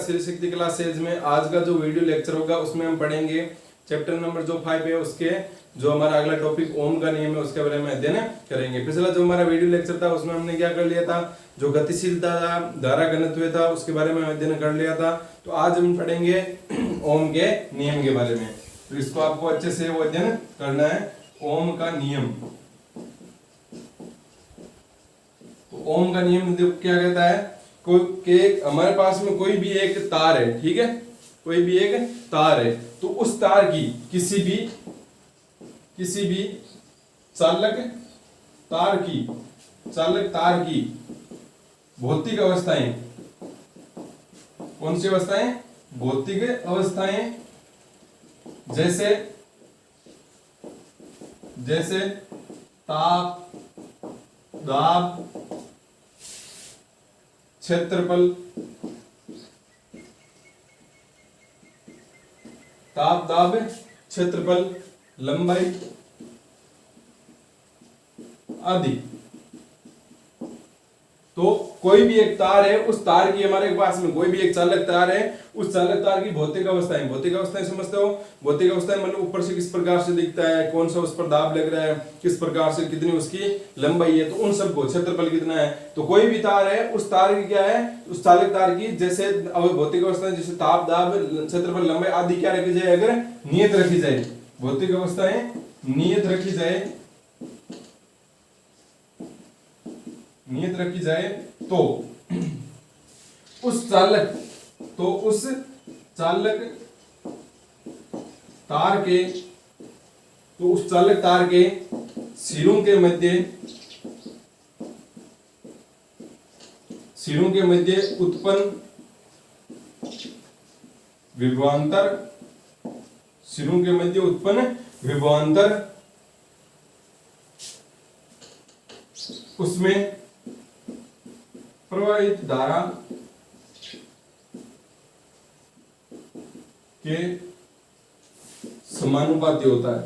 Shri Shakti class says में आज का जो वीडियो लेक्चर होगा उसमें हम पढ़ेंगे चैप्टर नंबर जो 5 है उसके जो हमारा अगला टॉपिक ओम का नियम है उसके बारे में अध्ययन करेंगे। पिछला जो हमारा वीडियो लेक्चर था उसमें हमने क्या कर लिया था, जो गतिशीलता था, धारा घनत्व था, उसके बारे में अध्ययन कर लिया था। तो आज हम पढ़ेंगे ओम के नियम के बारे में। तो इसको आपको अच्छे से वो अध्ययन करना है, ओम का नियम। तो ओम का नियम क्या कहता है, कोई हमारे पास में कोई भी एक तार है, ठीक है, कोई भी एक तार है, तो उस तार की किसी भी चालक तार की भौतिक अवस्थाएं, कौन सी अवस्थाएं, भौतिक अवस्थाएं, जैसे ताप, दाब, क्षेत्रफल, ताप, दाब, क्षेत्रफल, लंबाई आदि। तो कोई भी एक तार है, उस तार की हमारे पास में कोई भी एक चालक तार है, उस चालक तार की भौतिक अवस्थाएं समझते हो। भौतिक अवस्थाएं मतलब ऊपर से किस प्रकार से दिखता है, कौन सा उस पर दाब लग रहा है, किस प्रकार से, कितनी उसकी लंबाई है, तो उन सबको, क्षेत्रफल कितना है। तो कोई भी तार है, उस तार की क्या है, उस चालक तार की जैसे भौतिक अवस्थाएं जैसे ताप, दाब, क्षेत्रफल, लंबाई आदि क्या रखी जाए, अगर नियत रखी जाए, भौतिक अवस्थाएं नियत रखी जाए तो उस चालक तार के सिरों के मध्य उत्पन्न विभवांतर उसमें प्रवाहित धारा के समानुपाती होता है।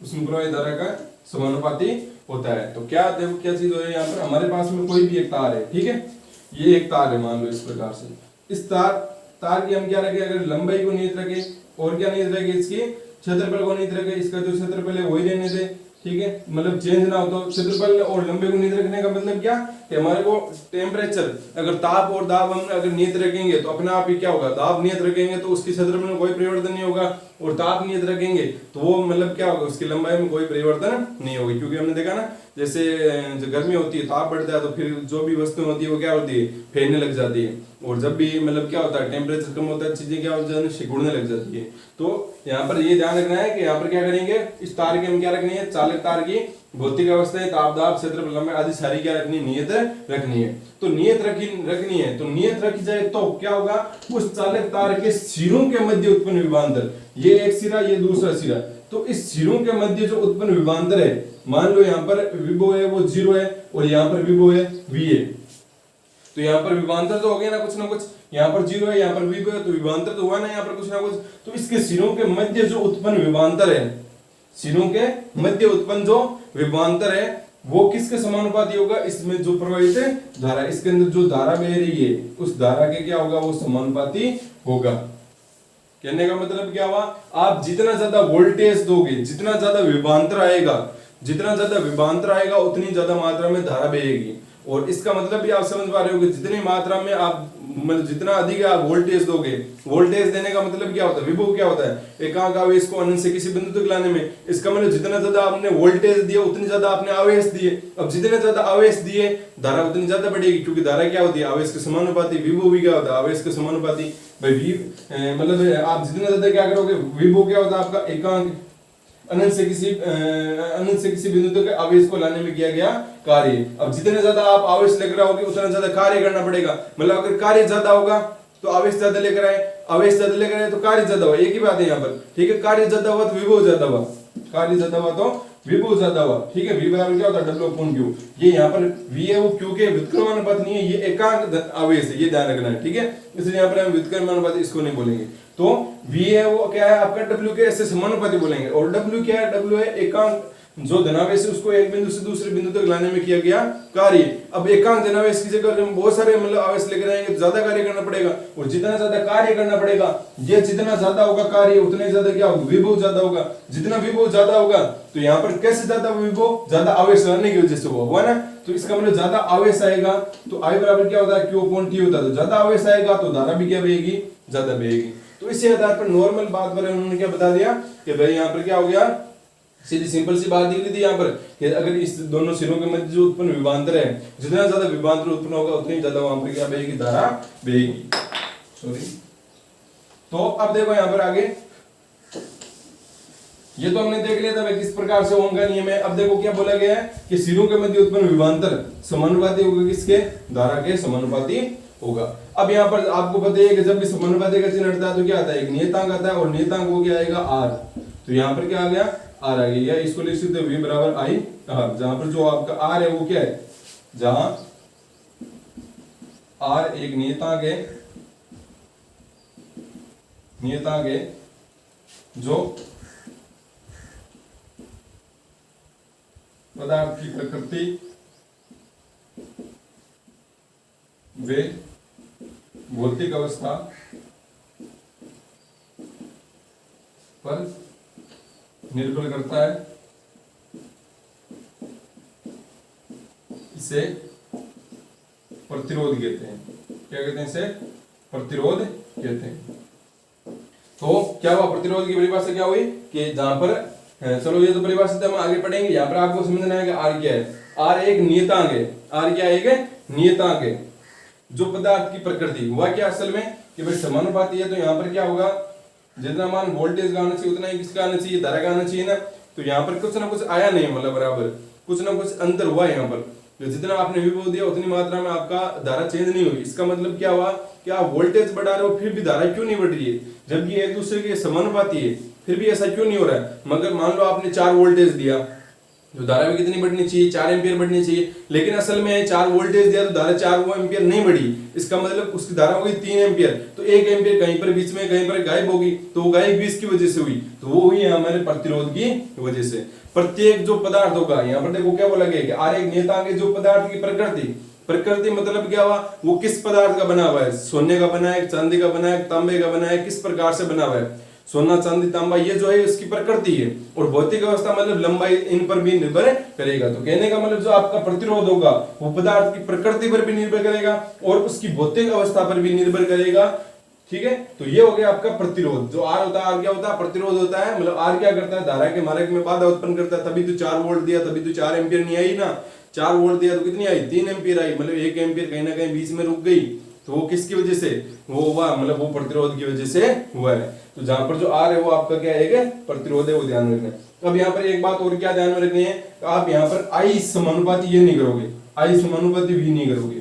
उसमें प्रवाहित धारा का समानुपाती होता है। तो क्या देखो क्या चीज हो रही है यहाँ पर, हमारे पास में कोई भी एक तार है, ठीक है, ये एक तार है, मान लो इस प्रकार से। इस तार की हम क्या रखें, अगर लंबाई को नियत रखें और क्या नियत रखें, इसकी क्षेत्रफल को नियत रखें, इसका जो क्षेत्रफल है वही रहने दे, ठीक है, मतलब चेंज ना हो। तो क्षेत्रफल और लंबाई को नियत रखने का मतलब क्या, कि हमारे को टेम्परेचर, अगर ताप और दाब हम अगर नियत रखेंगे तो अपने आप ही क्या होगा, दाब नियत रखेंगे तो उसकी क्षेत्रफल में कोई परिवर्तन नहीं होगा, और ताप नियत रखेंगे तो वो मतलब क्या होगा, उसकी लंबाई में कोई परिवर्तन नहीं होगी। क्योंकि हमने देखा ना, जैसे जो गर्मी होती है, ताप बढ़ता है, तो फिर जो भी वस्तु होती है वो क्या होती है, फैलने लग जाती है, और जब भी मतलब क्या होता है, टेम्परेचर कम होता है, चीजें क्या हो जाती है, सिकुड़ने लग जाती है। तो यहाँ पर ये ध्यान रखना है कि यहाँ पर क्या करेंगे, इस तार की हम क्या रखनी है, चालक तार की भौतिक अवस्थाएं, ताप, दाब, क्षेत्रफल, लंबाई आदि सारी क्या रखनी है, नियत रखनी है। तो नियत रखनी है, तो नियत रखी जाए तो क्या होगा, उस चालक तार के सिरों के मध्य उत्पन्न विभवांतर, ये एक सिरा, ये दूसरा सिरा, तो इस सिरों के मध्य जो उत्पन्न विभवांतर है, मान लो यहाँ पर विभव है वो 0 है, और यहाँ पर विभव है v है, तो यहाँ पर विभवांतर तो हो गया ना कुछ, यहाँ पर 0 है, यहाँ पर v है, तो विभवांतर तो हुआ ना यहाँ पर कुछ ना कुछ। तो इसके सिरों के मध्य जो उत्पन्न विभवांतर है, सिरों के मध्य उत्पन्न जो विभवांतर है, वो किसके समानुपाती होगा, इसमें जो प्रवाहित धारा, इसके अंदर जो धारा बह रही है, उस धारा के क्या होगा, वो समानुपाती होगा। कहने का मतलब क्या हुआ, आप जितना ज्यादा वोल्टेज दोगे, जितना ज्यादा विभवांतर आएगा उतनी ज्यादा मात्रा में धारा बहेगी। और इसका मतलब भी आप समझ पा रहे हो कि जितनी मात्रा में आप मतलब जितना अधिक आप वोल्टेज दोगे, वोल्टेज देने का मतलब क्या होता है, विभव क्या होता है, एकांक आवेश को अनंत से किसी बिंदु तक लाने में। इसका मतलब जितना ज्यादा आपने वोल्टेज दिया उतनी ज्यादा आपने आवेश दिए। अब जितने ज्यादा आवेश दिए धारा उतनी ज्यादा बढ़ेगी, क्योंकि धारा क्या होती है, आवेश के समानुपाती। विभव भी क्या होता है, आवेश के समानुपाती। भाई मतलब आप जितना ज्यादा क्या करोगे, विभव क्या होता है आपका, एकांक अनंत से किसी बिंदु तक आवेश को लाने में किया गया कार्य। अब जितने ज्यादा आप आवेश लेकर आओगे उतना ज्यादा कार्य करना पड़ेगा। मतलब अगर कार्य ज्यादा होगा तो आवेश ज्यादा लेकर आए, आवेश ज्यादा लेकर आए तो कार्य ज्यादा हुआ, एक ही बात है यहाँ पर, ठीक है। कार्य ज्यादा हुआ तो विभव ज्यादा हुआ, कार्य ज्यादा हुआ तो विभव ज्यादा हुआ, ठीक है। V बराबर क्या होता है, W अपॉन Q। ये यहाँ पर V है वो Q के व्युत्क्रमानुपात नहीं है, ये एकांक आवेश है, ये ध्यान रखना है, ठीक है। इसलिए यहाँ पर हम व्युत्क्रमानुपात इसको नहीं बोलेंगे। तो V है वो क्या है आपका W के ऐसे समानुपाती बोलेंगे। और W क्या है, W है एकांक जो धनावेश है उसको एक बिंदु से दूसरे बिंदु तक लाने में किया गया कार्य। अब एकांक धनावेश की जगह हम बहुत सारे मतलब आवेश लेकर आएंगे तो ज्यादा कार्य करना पड़ेगा, और जितना ज्यादा कार्य करना पड़ेगा, ये जितना ज्यादा होगा कार्य उतने ज्यादा क्या होगा, विभव ज्यादा होगा। जितना विभव ज्यादा होगा तो यहाँ पर कैसे ज्यादा विभव, ज्यादा आवेश लाने की वजह से हुआ ना, तो इसका मतलब ज्यादा आवेश आएगा तो आई बराबर क्या होता है, Q अपॉन T होता है। तो ज्यादा आवेश आएगा तो धारा भी क्या बहेगी, ज्यादा बहेगी। तो इसी आधार पर नॉर्मल बात पर उन्होंने क्या बता दिया कि भाई यहाँ पर क्या हो गया, सीधी सिंपल सी बात दी गई थी यहाँ पर कि अगर इस दोनों सिरों के मध्य जो उत्पन्न विभवांतर है, जितना ज्यादा विभवांतर उत्पन्न होगा उतनी ज्यादा वहां पर क्या बहेगी, धारा बहेगी। सॉरी, तो अब देखो यहाँ पर आगे, ये तो हमने देख लिया था भाई किस प्रकार से ओम का नियम है। अब देखो क्या बोला गया है कि सिरों के मध्य उत्पन्न विभवांतर समानुपाती होगा किसके, धारा के समानुपाती होगा। अब यहाँ पर आपको पता है कि जब भी समानुपाती का चिन्ह हटता है तो क्या आता है, एक नियतांक आता है, और नियतांक वो क्या आएगा, आर। तो यहाँ पर क्या आ गया, आर आ गया। इसको लिख सकते हो V बराबर आई आर, जहां पर जो आपका आर है वो क्या है, जहां आर एक नियतांक है, नियतांक है जो पदार्थ की प्रकृति वे भौतिक अवस्था पर निर्भर करता है, इसे प्रतिरोध कहते हैं। क्या कहते हैं, इसे प्रतिरोध कहते हैं। तो क्या हुआ, प्रतिरोध की परिभाषा क्या हुई कि जहां पर, चलो ये तो परिभाषा हम आगे पढ़ेंगे, यहाँ पर आपको समझना है कि आर क्या है। आर एक नियतांक है, आर क्या है, एक नियतांक है जो पदार्थ की प्रकृति, हुआ क्या असल में कि भाई समानुपाती है। तो यहाँ पर क्या होगा, जितना मान वोल्टेज का आना चाहिए उतना ही किसका आना चाहिए, धारा का आना चाहिए ना। तो यहाँ पर कुछ ना कुछ आया नहीं, मतलब बराबर कुछ ना कुछ अंतर हुआ यहाँ पर। तो जितना आपने विभव दिया उतनी मात्रा में आपका धारा चेंज नहीं हुई। इसका मतलब क्या हुआ कि आप वोल्टेज बढ़ा रहे हो फिर भी धारा क्यों नहीं बढ़ रही है, जबकि एक दूसरे के समानुपाती है, फिर भी ऐसा क्यों नहीं हो रहा है। मगर मान लो आपने 4 वोल्टेज दिया, तो धारा भी कितनी बढ़नी चाहिए, 4 एम्पियर बढ़नी चाहिए, लेकिन असल में 4 वोल्टेज दिया तो धारा 4 एम्पियर नहीं बढ़ी। इसका मतलब उसकी धारा हो गई 3 एम्पियर, तो 1 एम्पियर कहीं पर बीच में कहीं पर गायब होगी, तो वो गायब भी इसकी वजह से हुई। तो वो हुई हमारे प्रतिरोध की वजह से। प्रत्येक जो पदार्थ होगा, यहाँ पर देखो क्या बोला गया कि आर एक नियतांक है जो पदार्थ की प्रकृति, प्रकृति मतलब क्या हुआ, वो किस पदार्थ का बना हुआ है, सोने का बना है, चांदी का बना है, तांबे का बना है, किस प्रकार से बना हुआ है, सोना चांदी तांबा, ये जो है उसकी प्रकृति है। और भौतिक अवस्था मतलब लंबाई, इन पर भी निर्भर करेगा। तो कहने का मतलब जो आपका प्रतिरोध होगा वो पदार्थ की प्रकृति पर भी निर्भर करेगा और उसकी भौतिक अवस्था पर भी निर्भर करेगा। ठीक है, तो ये हो गया आपका प्रतिरोध। जो आर होता है, आर क्या होता है, प्रतिरोध होता है। मतलब आर क्या करता है, धारा के मार्ग में बाधा उत्पन्न करता है। तभी तो 4 वोल्ट दिया, तभी तो 4 एम्पियर नहीं आई ना। 4 वोल्ट दिया तो कितनी आई, 3 एम्पियर आई, मतलब 1 एम्पियर कहीं ना कहीं बीच में रुक गई। तो वो किसकी वजह से वो हुआ, मतलब वो प्रतिरोध की वजह से हुआ है। तो जहां पर जो आर है वो आपका क्या है, प्रतिरोध है, वो ध्यान रखना है। अब यहाँ पर एक बात और क्या ध्यान में रखनी है, आप यहाँ पर आई समानुपाती ये नहीं करोगे, आई समानुपाती भी नहीं करोगे।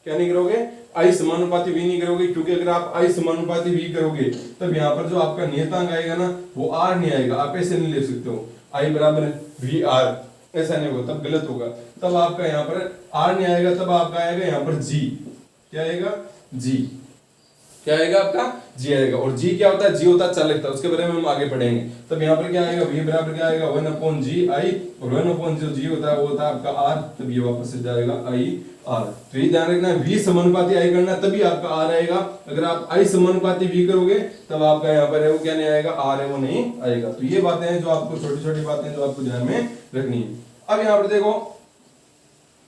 क्या नहीं करोगे, आई समानुपाती भी नहीं करोगे, क्योंकि अगर आप आई समानुपाती भी करोगे तब यहाँ पर जो आपका नियतांक आएगा ना वो आर नहीं आएगा। आप ऐसे नहीं ले सकते हो आई बराबर वी आर, ऐसा नहीं होगा, तब गलत होगा। तब आपका यहाँ पर आर नहीं आएगा, तब आपका आएगा यहाँ पर जी। क्या आएगा, जी। क्या आएगा आपका, जी आएगा। और जी क्या होता है, जी होता है चालकता, उसके बारे में हम आगे पढ़ेंगे। तब यहाँ पर क्या आएगा, v बराबर क्या आएगा 1/g(i), और 1/ जो g होता है वो होता है आपका r, तब ये वापस से जाएगा i r। तो ये ध्यान रखना है, v समानुपाती i करना तभी आपका r आएगा। अगर आप i समानुपाती v करोगे तब आपका यहाँ पर है वो क्या नहीं आएगा, r है वो नहीं आएगा। तो ये बातें हैं जो आपको, छोटी छोटी बातें जो आपको ध्यान में रखनी है। अब यहाँ पर देखो,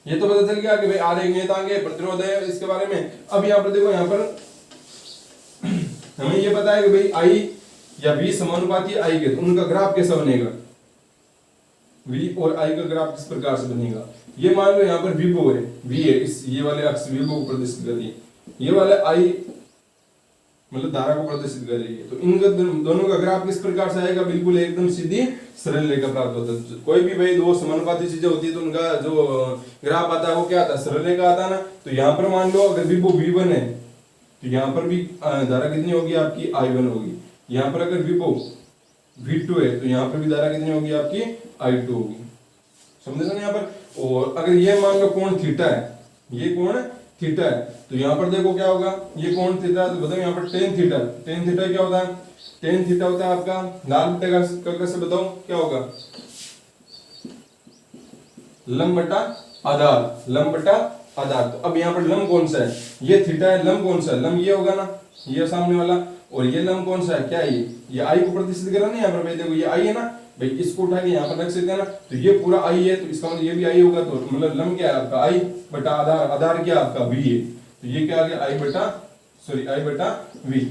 ये तो पता चल गया कि भाई आर एक नियतांक है, प्रतिरोध है, इसके बारे में। अब यहाँ पर देखो, यहाँ पर हमें ये पता है कि भाई आई या v समानुपाती आई के, तो उनका ग्राफ कैसा बनेगा, v और i का ग्राफ किस प्रकार से बनेगा। ये मान लो यहाँ पर विभव है, v है, इस ये वाले अक्ष विभव को प्रदर्शित कर रही है, ये वाला i मतलब धारा को प्रदर्शित कर रही है। तो इनका दोनों का ग्राफ किस प्रकार से आएगा, बिल्कुल एकदम सीधी सरल रेखा प्राप्त होता है। कोई भी भाई दो समानुपाती चीजें होती है तो उनका जो ग्राफ आता है वो क्या आता है, सरल रेखा आता है ना। तो यहाँ पर मान लो अगर विभव v1 है तो यहाँ पर भी धारा कितनी होगी आपकी, i1 होगी। यहाँ पर अगर विभव v2 है तो यहाँ पर भी धारा कितनी होगी आपकी, i2 होगी। समझे ना यहाँ पर। और अगर ये मान लो कोण थीटा है, ये कोण थीटा है, तो यहाँ पर देखो क्या होगा, ये कोण थीटा, तो बताओ यहाँ पर टेन थीटा, टेन थीटा क्या होता है, टेन थीटा होता है आपका लाल बटे का से बताओ क्या होगा, लंब बटा आधार, लंब बटा आधार। तो अब यहाँ पर लंब कौन सा है, ये थीटा है, लंब कौन सा है, लंब ये होगा ना, ये सामने वाला, और ये लंब कौन सा है, क्या है ये आई को प्रतिष्ठित करा ना यहाँ पर भाई, देखो ये आई है ना भाई, इसको उठा के यहाँ पर रख सकते हैं ना, तो ये पूरा आई है, तो इसका मतलब ये भी आई होगा, तो मतलब लंब क्या है आपका आई बटा आधार, आधार क्या आपका वी है, तो ये क्या आ गया आई बटा वी,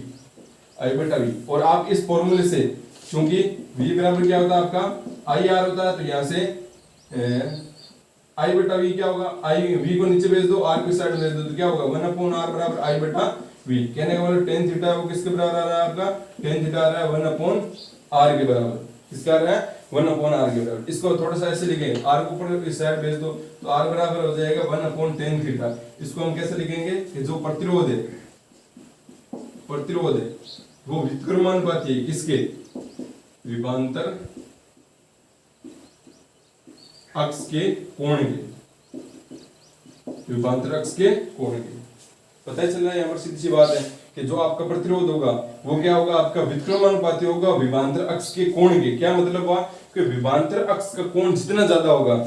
आई बटा वी। और आप इस फॉर्मूले से, क्योंकि v बराबर क्या होता है आपका आई आर होता है, तो यहाँ से आई बटा वी क्या होगा, आई वी को नीचे भेज दो, आर की साइड भेज दो, तो क्या होगा 1/r बराबर आई बटा वी। कहने का मतलब tan थीटा वो किसके बराबर आ रहा है आपका, tan थीटा आ रहा है 1/r के बराबर, किसका आ रहा है 1/r के बराबर। इसको थोड़ा सा ऐसे लिखेंगे, r को ऊपर इस साइड भेज दो, तो r बराबर हो जाएगा 1/tan थीटा। इसको हम कैसे लिखेंगे कि जो प्रतिरोध है वो व्युत्क्रमानुपाती है किसके, विभवांतर अक्ष के कोण के, विभवांतर अक्ष के कोण के। पता ही चल रहा है यहाँ पर सीधी सी बात है कि जो आपका प्रतिरोध होगा वो क्या होगा, आपका व्युत्क्रमानुपाती होगा विभवांतर अक्ष के कोण के। क्या मतलब हुआ कि विभवांतर अक्ष का कोण जितना ज्यादा होगा,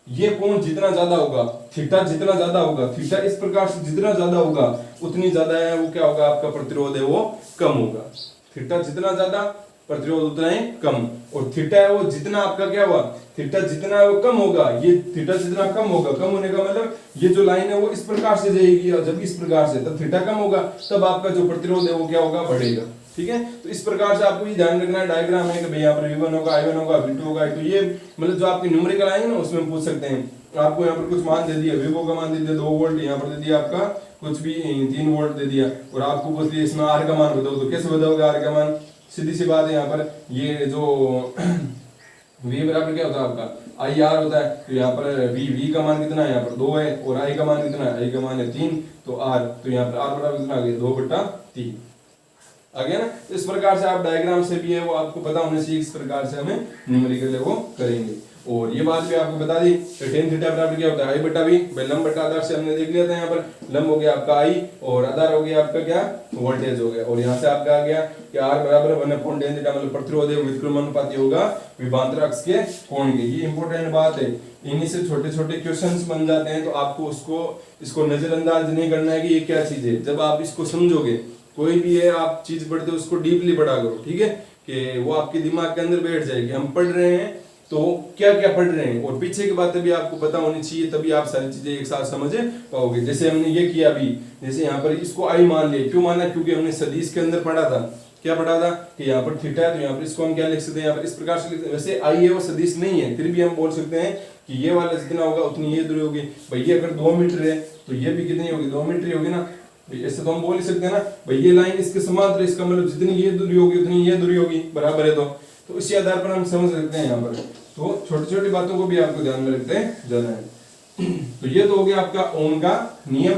ये कोण जितना ज्यादा होगा, थीटा जितना ज्यादा होगा, थीटा इस प्रकार से जितना ज्यादा होगा उतनी ज्यादा है वो क्या होगा, आपका प्रतिरोध है वो कम होगा। थीटा जितना ज्यादा प्रतिरोध उतना ही कम, और थीटा है वो जितना आपका क्या हुआ, थीटा जितना है वो कम होगा, ये थीटा जितना कम होगा, कम होने का मतलब ये जो लाइन है वो इस प्रकार से जाएगी, और जब इस प्रकार से तब थीटा कम होगा, तब आपका जो प्रतिरोध है वो क्या होगा, बढ़ेगा। ठीक है, तो इस प्रकार से आपको ये ध्यान रखना है, डायग्राम है कि भाई यहाँ पर V1 होगा, I1 होगा, V2 होगा, तो ये मतलब जो आपकी न्यूमेरिकल आएंगे ना उसमें पूछ सकते हैं। आपको यहाँ पर कुछ मान दे दिया, V1 का मान दे दिया 2 वोल्ट, यहाँ पर दे दिया आपका कुछ भी 3 वोल्ट दे दिया, और आपको पूछ दिया इसमें R का मान बताओ, तो कैसे बताओगे R का मान, सीधी सी बात है, यहाँ पर ये जो V बराबर क्या होता है आपका आई आर होता है, तो यहाँ पर V का मान कितना है, यहाँ पर 2 है, और I का मान कितना है, I का मान है 3, तो R, तो यहाँ पर R बराबर कितना आ गया 2/3 आ गया ना। इस प्रकार से आप डायग्राम से भी है वो आपको पता होने से इस प्रकार से हमें न्यूमेरिकल वो करेंगे। और ये बात भी आपको बता दी कि tan थीटा बराबर क्या होता है आई बटा वी, भाई लंब बटा आधार से हमने देख लिया था, यहाँ पर लंब हो गया आपका आई और आधार हो गया आपका क्या वोल्टेज हो गया, और यहाँ से आपका आ गया कि r बराबर 1/tan थीटा, मतलब प्रतिरोध है व्युत्क्रमानुपाती होगा विभवांतर अक्ष के कोण के। ये इंपॉर्टेंट बात है, इन्हीं से छोटे छोटे क्वेश्चंस बन जाते हैं, तो आपको इसको नजरअंदाज नहीं करना है कि ये क्या चीज है। जब आप इसको समझोगे, कोई भी है आप चीज पढ़ते हो उसको डीपली पढ़ा करो, ठीक है, कि वो आपके दिमाग के अंदर बैठ जाएगी। हम पढ़ रहे हैं तो क्या क्या पढ़ रहे हैं और पीछे की बातें भी आपको पता होनी चाहिए, तभी आप सारी चीजें एक साथ समझ पाओगे। जैसे हमने ये किया अभी, जैसे यहाँ पर इसको आई मान लिया, क्यों माना, क्योंकि हमने सदिश के अंदर पढ़ा था, क्या पढ़ा था कि यहाँ पर थीटा है, तो यहाँ पर इसको हम क्या लिख सकते हैं, यहाँ पर इस प्रकार से लिख सकते हैं। वैसे आई है वो सदिश नहीं है, फिर भी हम बोल सकते हैं कि ये वाला जितना होगा उतनी ये दूरी होगी। भाई ये अगर 2 मीटर है तो ये भी कितनी होगी, 2 मीटर ही होगी ना, ऐसे तो हम बोल ही सकते हैं ना, भाई ये लाइन इसके समांतर, इसका मतलब जितनी ये दूरी होगी उतनी ये दूरी होगी, बराबर है। तो इसी आधार पर हम समझ सकते हैं यहाँ पर। तो छोटी छोटी बातों को भी आपको ध्यान में रखते जाना है। तो ये तो हो गया आपका ओम का नियम।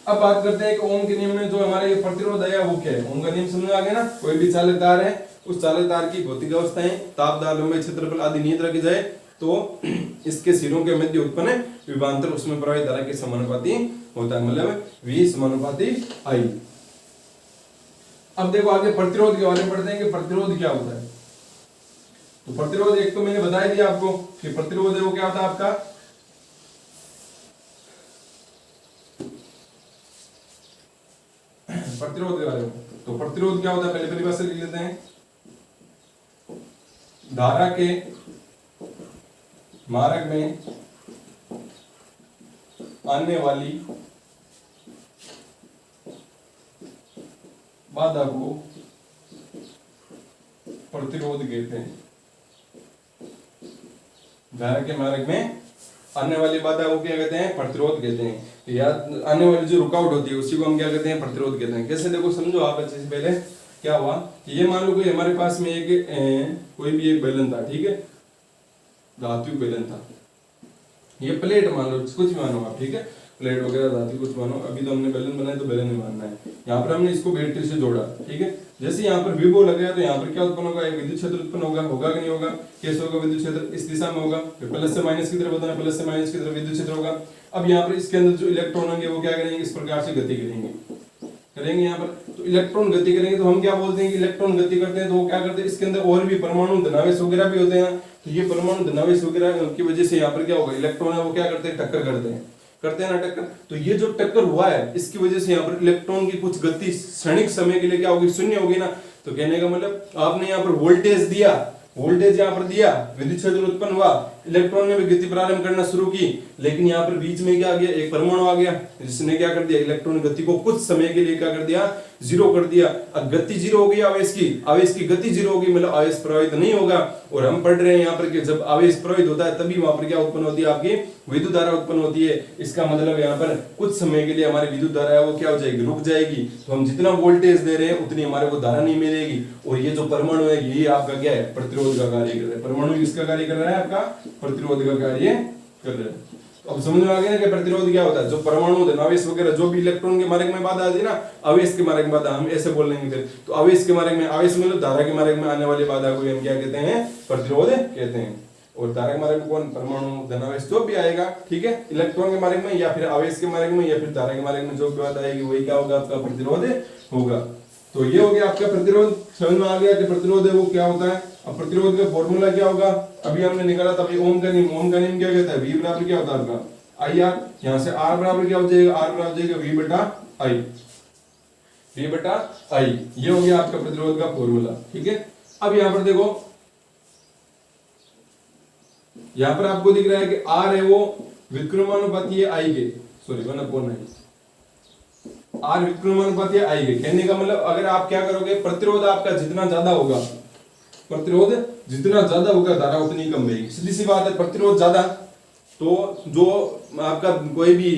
अब बात करते हैं कि ओम के नियम में जो हमारे प्रतिरोध है वो क्या है। ओम का नियम समझ आ गया ना, कोई भी चालक तार है, उस चालक तार की भौतिक अवस्थाएं, ताप, दाब, लंबाई, क्षेत्रफल आदि नियत रखी जाए तो इसके सिरों के मध्य उत्पन्न विभवांतर उसमें प्रवाहित धारा के समानुपाती होता है, मतलब V समानुपाती I। अब देखो आगे प्रतिरोध के बारे में पढ़ते हैं कि प्रतिरोध क्या होता है। तो प्रतिरोध एक तो मैंने बता ही दिया आपको कि प्रतिरोध है वो क्या होता है आपका, प्रतिरोध के बारे में। तो प्रतिरोध क्या होता है पहले परिभाषा लिख लेते हैं, धारा के मार्ग में आने वाली बाधा को प्रतिरोध कहते हैं। धारा के मार्ग में आने वाली बाधा को क्या कहते हैं, प्रतिरोध कहते हैं। या आने वाली जो रुकावट होती है उसी को हम क्या कहते हैं, प्रतिरोध कहते हैं। कैसे देखो समझो आप अच्छे से। पहले क्या हुआ, ये मान लो कि हमारे पास में एक कोई भी एक बेलन था, ठीक है, धातु बेलन था, ये प्लेट मान लो, कुछ भी मानो आप, ठीक है, प्लेट वगैरह धातु कुछ मानो। अभी तो हमने बेलन बनाया तो बेलन ही मानना है। यहाँ पर हमने इसको बैटरी से जोड़ा, ठीक है, जैसे यहाँ पर विभव लगाया तो यहाँ पर क्या उत्पन्न होगा, एक विद्युत क्षेत्र उत्पन्न होगा, होगा कि नहीं होगा, कैसे होगा, विद्युत क्षेत्र इस दिशा में होगा, प्लस से माइनस की तरफ होता है, प्लस से माइनस की तरफ विद्युत क्षेत्र होगा। अब यहाँ पर इसके अंदर जो इलेक्ट्रॉन होंगे वो क्या करेंगे, इस प्रकार से गति करेंगे यहाँ पर। तो इलेक्ट्रॉन गति करेंगे तो हम क्या बोलते हैं कि इलेक्ट्रॉन गति करते हैं तो वो क्या करते हैं, इसके अंदर और भी परमाणु धनावेश वगैरह भी होते हैं, तो ये परमाणु धनावेश वगैरह की वजह से यहाँ पर क्या होगा, इलेक्ट्रॉन है वो क्या करते हैं, टक्कर करते हैं ना टक्कर। तो ये जो टक्कर हुआ है इसकी वजह से यहाँ पर इलेक्ट्रॉन की कुछ गति क्षणिक समय के लिए क्या होगी, शून्य होगी ना। तो कहने का मतलब आपने यहाँ पर वोल्टेज दिया, वोल्टेज यहाँ पर दिया, विद्युत क्षेत्र उत्पन्न हुआ, इलेक्ट्रॉन ने भी गति प्रारंभ करना शुरू की, लेकिन यहाँ पर बीच में क्या आ गया, एक परमाणु आ गया जिसने क्या कर दिया, इलेक्ट्रॉन गति को कुछ समय के लिए क्या कर दिया, जीरो कर दिया। अब गति जीरो हो गई आवेश की गति जीरो होगी, मतलब आवेश प्रवाहित नहीं होगा। और हम पढ़ रहे हैं यहाँ पर कि जब आवेश प्रवाहित होता है तभी वहां पर क्या उत्पन्न होती है, आपकी विद्युत धारा उत्पन्न होती है। इसका मतलब यहाँ पर कुछ समय के लिए हमारी विद्युत धारा है वो क्या हो जाएगी, रुक जाएगी। तो हम जितना वोल्टेज दे रहे हैं उतनी हमारे को धारा नहीं मिलेगी। और ये जो परमाणु है यही आपका क्या है, प्रतिरोध का कार्य कर रहा है। परमाणु किसका कार्य कर रहा है, आपका प्रतिरोध का कार्य कर रहा है। अब समझ में आ गया ना कि प्रतिरोध क्या होता है। जो परमाणु धनावेश वगैरह जो भी इलेक्ट्रॉन के मार्ग में बाधा आती है ना, आवेश के मार्ग में बाधा, हम ऐसे बोल लेंगे फिर। तो आवेश के मार्ग में, आवेश मतलब धारा के मार्ग में आने वाली बाधा को हम क्या कहते हैं, प्रतिरोध कहते हैं। और धारा के मार्ग में कौन, परमाणु धनावेश जो भी आएगा, ठीक है, इलेक्ट्रॉन के मार्ग में या फिर आवेश के मार्ग में या फिर धारा के मार्ग में जो भी बाधा आएगी वही क्या होगा, आपका प्रतिरोध होगा। तो ये हो गया आपका प्रतिरोध। समझ में आ गया कि प्रतिरोध है वो क्या होता है। अब प्रतिरोध का फॉर्मूला क्या होगा, अभी हमने निकाला था ओम का नियम। ओम का नियम क्या कहता है, V बराबर क्या होता है आपका आई आर। यहाँ से R बराबर क्या हो जाएगा, R बराबर हो जाएगा V बटा आई। ये हो गया आपका प्रतिरोध का फॉर्मूला, ठीक है। अब यहाँ पर देखो, यहाँ पर आपको दिख रहा है कि R है वो विक्रमानुपाती है I के, सॉरी 1/9। R विक्रमानुपाती है I के। कहने का मतलब अगर आप क्या करोगे, प्रतिरोध आपका जितना ज्यादा होगा, प्रतिरोध जितना ज्यादा होगा धारा उतनी कम रहेगी। सीधी सी बात है, प्रतिरोध ज्यादा तो जो आपका कोई भी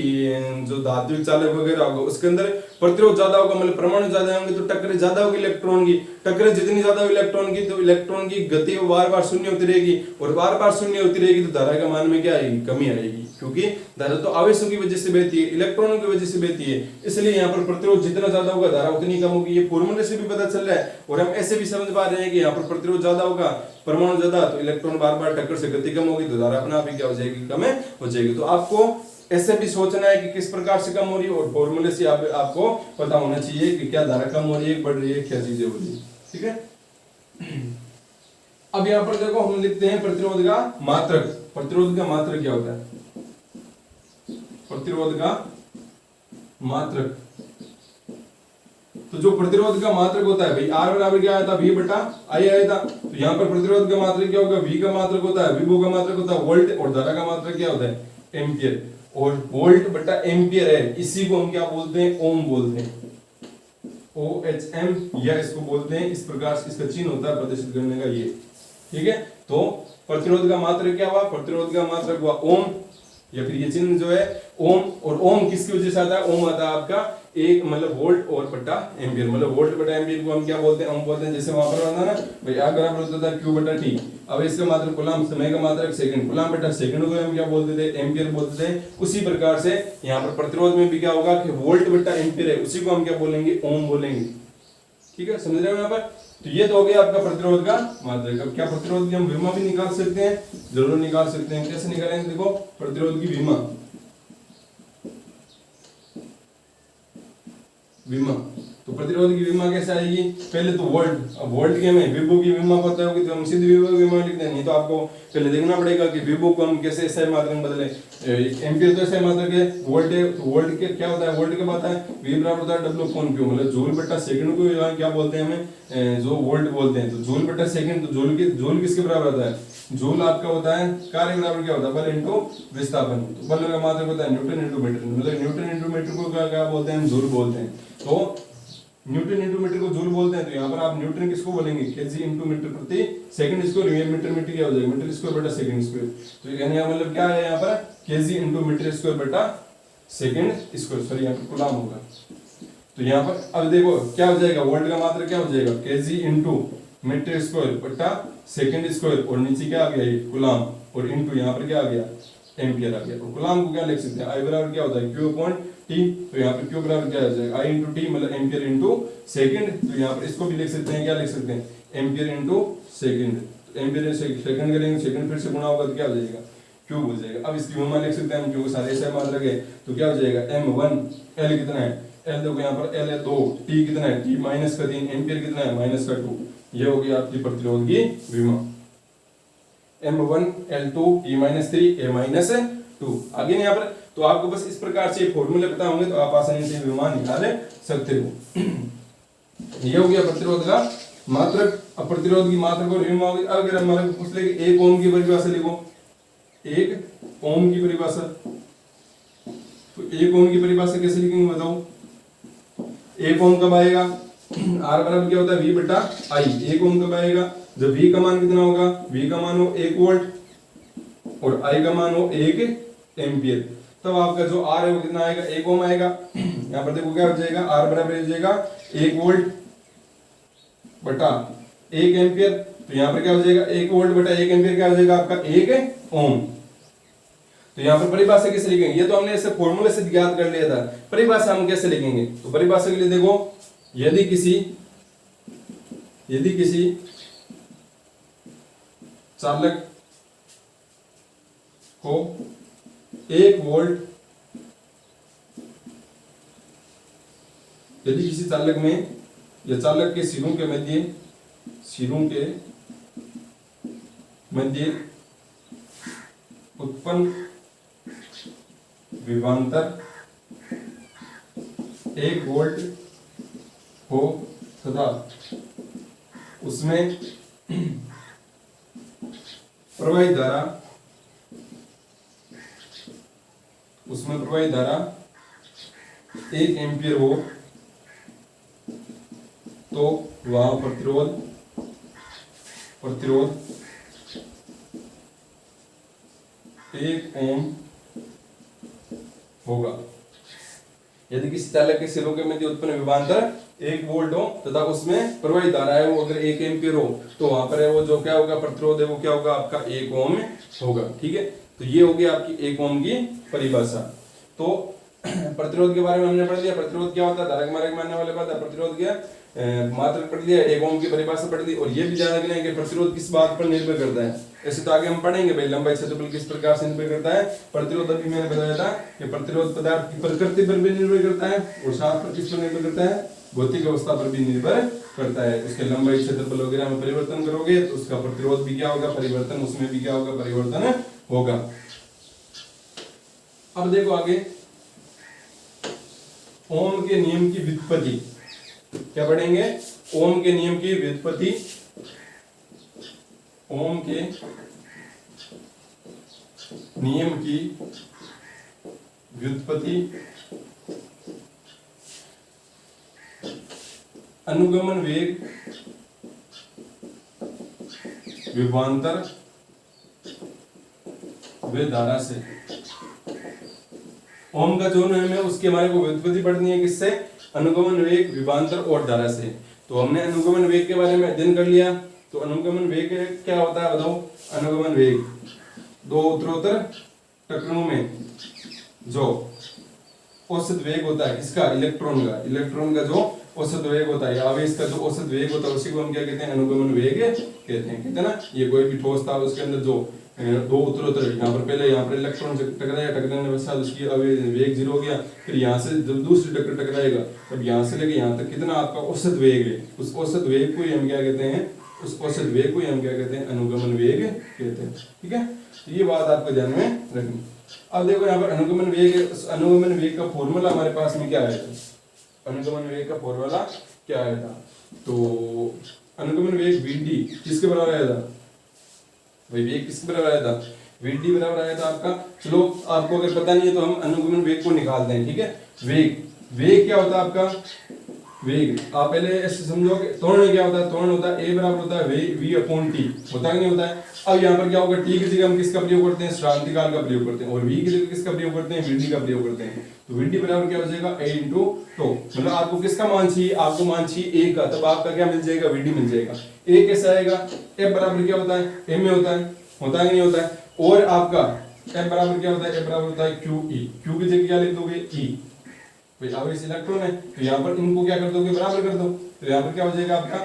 जो धात्विक चालक वगैरह होगा उसके अंदर प्रतिरोध ज्यादा होगा, मतलब परमाणु ज्यादा होंगे तो टक्करें ज्यादा होगी इलेक्ट्रॉन की। टक्करें जितनी ज्यादा होगी इलेक्ट्रॉन की तो इलेक्ट्रॉन की गति बार बार शून्य होती रहेगी, और बार बार शून्य होती रहेगी तो धारा के मान में क्या आएगी, कमी आएगी। क्योंकि धारा तो आवेशों की वजह से बहती है, इलेक्ट्रॉनों की वजह से बहती है, इसलिए यहाँ पर प्रतिरोध जितना ज्यादा होगा धारा उतनी कम होगी। ये फॉर्मूले से भी पता चल रहा है। और हम ऐसे भी समझ पा रहे हैं कि यहाँ पर प्रतिरोध ज्यादा होगा, परमाणु ज्यादा, तो इलेक्ट्रॉन बार बार टक्कर से गति कम होगी तो धारा अपने आप ही क्या हो जाएगी, कम हो जाएगी। तो आपको ऐसे भी सोचना है कि किस प्रकार से कम हो रही है, और फॉर्मूले से आपको पता होना चाहिए कि क्या धारा कम हो रही है, बढ़ रही है, क्या चीजें हो रही है, ठीक है। अब यहाँ पर देखो हम लिखते हैं प्रतिरोध का मात्रक। प्रतिरोध का मात्रक क्या होता है, प्रतिरोध का मात्रक। तो जो प्रतिरोध का मात्रक होता है भाई, R बराबर क्या आया था, V बटा आई आया था। तो यहाँ पर प्रतिरोध का मात्रक क्या होगा, V का मात्रक होता है, विभव का मात्रक होता है वोल्ट, और धारा का मात्रक क्या होता है, एम्पियर। और वोल्ट बटा एम्पियर है, इसी को हम क्या बोलते हैं, ओम बोलते हैं, OHM, या इसको बोलते हैं इस प्रकार से इसका चिन्ह होता है प्रदर्शित करने का, ये ठीक है। तो प्रतिरोध का मात्रक क्या हुआ, प्रतिरोध का मात्रक हुआ ओम, या फिर ये चिन्ह जो है ओम। और ओम किसकी वजह से आता है, ओम आता है आपका एक मतलब वोल्ट और बटा एम्पियर, मतलब वोल्ट बटा एम्पियर को हम क्या बोलते हैं, ओम बोलते हैं। जैसे वहां पर आता ना भाई R बराबर होता था Q बटा T। अब इसका मात्रक कूलम, समय का मात्रक सेकंड, कूलम बटा सेकंड को हम क्या बोलते थे, एम्पियर बोलते थे। उसी प्रकार से यहाँ पर प्रतिरोध में भी क्या होगा कि वोल्ट बटा एम्पियर है, उसी को हम क्या बोलेंगे, ओम बोलेंगे, ठीक है। समझ रहे हो यहाँ पर। तो ये तो हो गया आपका प्रतिरोध का मात्रक। अब क्या प्रतिरोध की हम विमा भी निकाल सकते हैं, जरूर निकाल सकते हैं। कैसे निकालेंगे, देखो प्रतिरोध की विमा, तो प्रतिरोध की विमा कैसे आएगी, पहले तो वोल्ट। अब वोल्ट की हमें विभव की विमा पता होगी तो हम सीधे विभव की विमा लिख देंगे। नहीं तो आपको पहले देखना पड़ेगा कि विभव को हम कैसे SI मात्रक में बदले। एम्पियर तो SI मात्रक है, वोल्ट है तो वोल्ट के क्या होता है, वोल्ट के बात है V बराबर होता है W अपॉन Q, मतलब जूल बटा सेकंड को यहाँ क्या बोलते हैं हमें, जो वोल्ट बोलते हैं। तो जूल बटा सेकंड, तो जूल किसके बराबर होता है, जूल आपका होता है कार्य बराबर क्या होता है, बल इंटू विस्थापन। तो बल का मात्रक होता है न्यूटन इंटू मीटर, मतलब न्यूटन इंटू मीटर को क्या बोलते हैं, जूल बोलते हैं। तो न्यूटन इंटू मीटर को जूल बोलते हैं। तो यहाँ पर आप न्यूटन किसको बोलेंगे, केजी इंटू मीटर प्रति सेकंड स्क्वायर। मीटर मीटर क्या हो जाएगा, मीटर स्क्वायर बटा सेकंड स्क्वायर। तो यानी मतलब क्या है यहाँ पर, केजी इंटू मीटर स्क्वायर बटा सेकंड स्क्वायर, सॉरी यहाँ पर कूलम होगा। तो यहाँ पर अब देखो क्या हो जाएगा, वोल्ट का मात्रक क्या हो जाएगा, केजी इंटू मीटर स्क्वायर बटा सेकंड स्क्वायर, और नीचे क्या आ गया कूलम, और इंटू यहाँ पर क्या आ गया, एम्पियर आ गया। तो कूलम को क्या लिख सकते हैं, I बराबर क्या होता है Q अपॉन T। तो यहाँ पर Q बराबर क्या आ जाएगा, I इंटू T, मतलब एम्पियर इंटू सेकंड। तो यहाँ पर इसको भी लिख सकते हैं, क्या लिख सकते हैं, ampere into second. Ampere second करेंगे, सेकंड फिर से गुणा होगा तो क्या हो जाएगा, Q हो जाएगा। अब इसकी विमा लिख सकते हैं हम, Q को सारे SI मात्रक है तो क्या हो जाएगा, M1, L कितना है, L देखो यहाँ पर L है 2, T कितना है, T माइनस का 3, एम्पियर कितना है, माइनस का 2। ये हो गया आपकी प्रतिरोध की विमा। M1 L2 E-3 A-2 आगे नहीं यहाँ पर। तो आपको बस इस प्रकार से फॉर्मूले पता होंगे तो आप आसानी से विमान निकाल सकते हो। ये हो गया प्रतिरोध का मात्रक। अब प्रतिरोध की मात्रक और विभव होगी। अगर हमारे को पूछ ले कि 1 ओम की परिभाषा लिखो, 1 ओम की परिभाषा, तो 1 ओम की परिभाषा कैसे लिखेंगे बताओ। 1 ओम कब आएगा, आर बराबर क्या होता है V बटा I। 1 ओम कब आएगा, जब V का मान कितना होगा, V का मान हो 1 वोल्ट और I का मान हो 1 एम्पियर, तब आपका जो R है वो कितना आएगा, 1 ओम आएगा। यहाँ पर देखो क्या हो जाएगा, R बराबर हो जाएगा 1 वोल्ट बटा 1 एम्पियर। तो यहाँ पर क्या हो जाएगा, 1 वोल्ट बटा 1 एम्पियर क्या हो जाएगा आपका 1 ओम। तो यहाँ पर परिभाषा कैसे लिखेंगे, ये तो हमने ऐसे फॉर्मूले से ज्ञात कर लिया था, परिभाषा हम कैसे लिखेंगे। तो परिभाषा के लिए देखो, यदि किसी चालक को 1 वोल्ट, यदि किसी चालक में या चालक के सिरों के मध्य उत्पन्न विभवांतर 1 वोल्ट हो तथा उसमें प्रवाहित धारा 1 एम्पियर हो, तो वहां प्रतिरोध 1 ओम होगा। यदि किसी चालक के सिरों के मध्य उत्पन्न विभवांतर 1 वोल्ट हो तथा उसमें प्रवाहित धारा है वो अगर 1 एम्पियर हो, तो वहां पर है वो जो क्या होगा, प्रतिरोध है वो क्या होगा आपका 1 ओम होगा। ठीक है, तो ये होगी आपकी 1 ओम की परिभाषा। तो प्रतिरोध के बारे में हमने पढ़ लिया, प्रतिरोध क्या होता है, धारक मारक मानने वाले बात है, प्रतिरोध क्या मात्रक पढ़ लिया, 1 ओम की परिभाषा पढ़ ली। और ये भी जान रखना है कि प्रतिरोध किस बात पर निर्भर करता है। ऐसे तो आगे हम पढ़ेंगे भाई लंबाई क्षेत्रफल किस प्रकार से निर्भर करता है। प्रतिरोध अभी मैंने बताया था कि प्रतिरोध पदार्थ की प्रकृति पर भी निर्भर करता है और साथ पर किस पर निर्भर करता है, भौतिक अवस्था पर भी निर्भर करता है। उसके लंबाई क्षेत्रफल वगैरह में परिवर्तन करोगे तो उसका प्रतिरोध भी क्या होगा, परिवर्तन, उसमें भी क्या होगा, परिवर्तन होगा। अब देखो आगे ओम के नियम की व्युत्पत्ति क्या पढ़ेंगे, ओम के नियम की व्युत्पत्ति। ओम के नियम की व्युत्पत्ति अनुगमन वेग विभवांतर वे धारा से। ओम का जो नियम है उसके हमारे को व्युत्पत्ति पढ़नी है, किससे, अनुगमन वेग विभवांतर और धारा से। तो हमने अनुगमन वेग के बारे में अध्ययन कर लिया। तो अनुगमन वेग क्या होता है बताओ। अनुगमन वेग दो उत्तरोत्तर टकराव में जो औसत वेग होता है इसका, इलेक्ट्रॉन का जो औसत वेग होता है, आवेश का जो औसत वेग होता है उसी को हम क्या कहते हैं, अनुगमन वेग कहते हैं ना। ये कोई भी ठोस था उसके अंदर जो दो उत्तरोत्तर, यहाँ पर पहले यहाँ पर इलेक्ट्रॉन से टकराया, टकराने के बाद उसकी वेग 0 हो गया, फिर यहाँ से जब दूसरी टक्कर टकराएगा तब यहाँ से लेके यहाँ तक कितना आपका औसत वेग है, उस औसत वेग को हम क्या कहते हैं, उस औसत वेग को हम क्या कहते हैं, अनुगमन वेग कहते हैं। ठीक है, तो ये बात आपको ध्यान में रखनी। अब देखो यहाँ पर अनुगमन वेग का फॉर्मूला हमारे पास में क्या आया था, अनुगमन वेग का फॉर्मूला क्या आया था। तो अनुगमन वेग Vd किसके बराबर आया था भाई, वेग किसके बराबर आया था, Vd बराबर आया था आपका। चलो आपको अगर पता नहीं है तो हम अनुगमन वेग को निकालते हैं। ठीक है, वेग क्या होता है आपका, वेग आप पहले ऐसे समझोगे, त्वरण क्या होता है, त्वरण होता है A बराबर होता है v अपॉन टी, होता है नहीं होता है। अब यहाँ पर क्या होगा, टी की जगह हम किसका प्रयोग करते हैं, श्रांतिकाल का प्रयोग करते हैं, और v की जगह किसका प्रयोग करते हैं, Vd का प्रयोग करते हैं। तो Vd बराबर क्या हो जाएगा, A इंटू टो, मतलब आपको किसका मान चाहिए, आपको मान चाहिए A का, तब आपका क्या मिल जाएगा, Vd मिल जाएगा। A कैसा आएगा, F बराबर क्या होता है, M में होता है नहीं होता है। और आपका F बराबर क्या होता है, F बराबर होता है QE, Q की जगह क्या लिख दोगे, E भाई आवेश इलेक्ट्रॉन है, तो यहाँ पर इनको क्या कर दोगे, बराबर कर दो। तो यहाँ पर क्या हो जाएगा आपका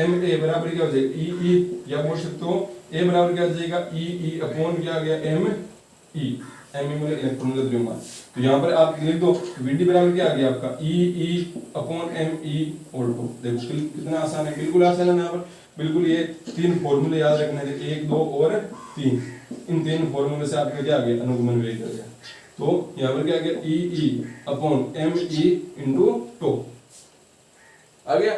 Ma बराबर क्या हो जाएगा, E या बोल सकते हो A बराबर क्या हो जाएगा, E अपॉन क्या आ गया, Me, मतलब इलेक्ट्रॉन का द्रव्यमान। तो यहाँ पर आप लिख दो Vd बराबर क्या आ गया आपका E अपॉन Me और 2। देखो कितना आसान है, बिल्कुल आसान है। यहाँ पर बिल्कुल ये तीन फॉर्मूले याद रखने थे, 1 2 और 3। इन तीन फॉर्मूले से आपका क्या आ गया, अनुगमन वेग आ गया। तो यहाँ पर क्या आ गया, E upon M E into tau आ गया।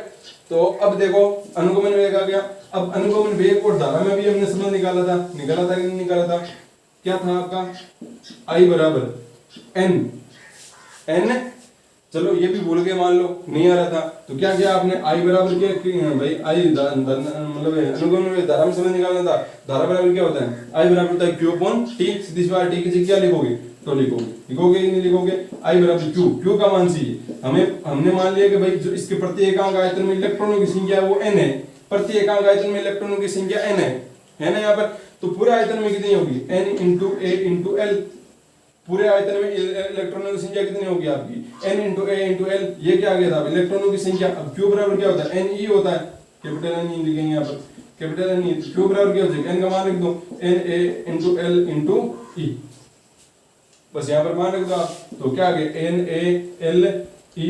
तो अब देखो अनुगमन वेग आ गया। अब अनुगमन वेग और धारा में भी हमने संबंध निकाला था कि नहीं निकाला था? क्या था आपका, आई बराबर एन, चलो ये भी भूल गए, मान लो नहीं आ रहा था, तो क्या किया आपने, आई बराबर क्या भाई, आई मतलब अनुगमन वेग धारा में संबंध निकालना था। धारा बराबर क्या होता है, आई बराबर होता है क्यू अपॉन टी। सीधी सी बात, टी की जगह क्या लिखोगे, तो लिखोगे कि नहीं लिखोगे, आई बराबर क्यू का मान चाहिए हमें। हमने मान लिया कि भाई जो इसके प्रति एकांक आयतन में इलेक्ट्रॉनों की संख्या वो n है, प्रति एकांक आयतन में इलेक्ट्रॉनों की संख्या n है ना यहाँ पर। तो पूरे आयतन में कितनी होगी, n इंटू ए इंटू एल। पूरे आयतन में इलेक्ट्रॉनों की संख्या कितनी होगी आपकी, n इंटू ए इंटू एल। ये क्या आ गया था, इलेक्ट्रॉनों की संख्या। अब क्यू बराबर क्या होता है, n e होता है, कैपिटल N e लिखेंगे यहाँ पर, कैपिटल N e। क्यू बराबर क्या हो जाएगा, n का मान लिख दो, n a into L into E, बस यहाँ पर मान रख दो आप। तो क्या आ गया, N A L E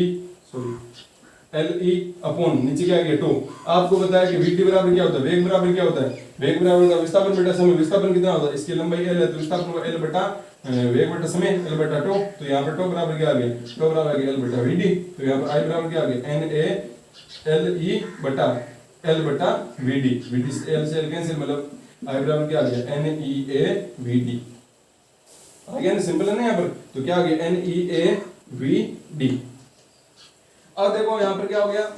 L E upon नीचे क्या आ गया, टो। आपको बताया कि वीटी बराबर क्या होता है, वेग बराबर क्या होता है, वेग बराबर होता है विस्थापन बटा समय। विस्थापन कितना होता है, इसकी लंबाई एल है तो विस्थापन होगा एल बटा वेग बटा समय, एल बटा टो। तो यहाँ पर टो बराबर क्या आ गया, टो बराबर आ गया एल बटा वीडी। तो यहाँ पर आई बराबर क्या आ गया, एन ए एल ई बटा एल बटा वीडी। वीडी से एल कैंसिल, मतलब आई बराबर क्या आ गया, एन ई ए वीडी आ गया ना, सिंपल है ना यहाँ पर। तो क्या आ गया, N E A V D. अब देखो यहाँ पर क्या हो गया,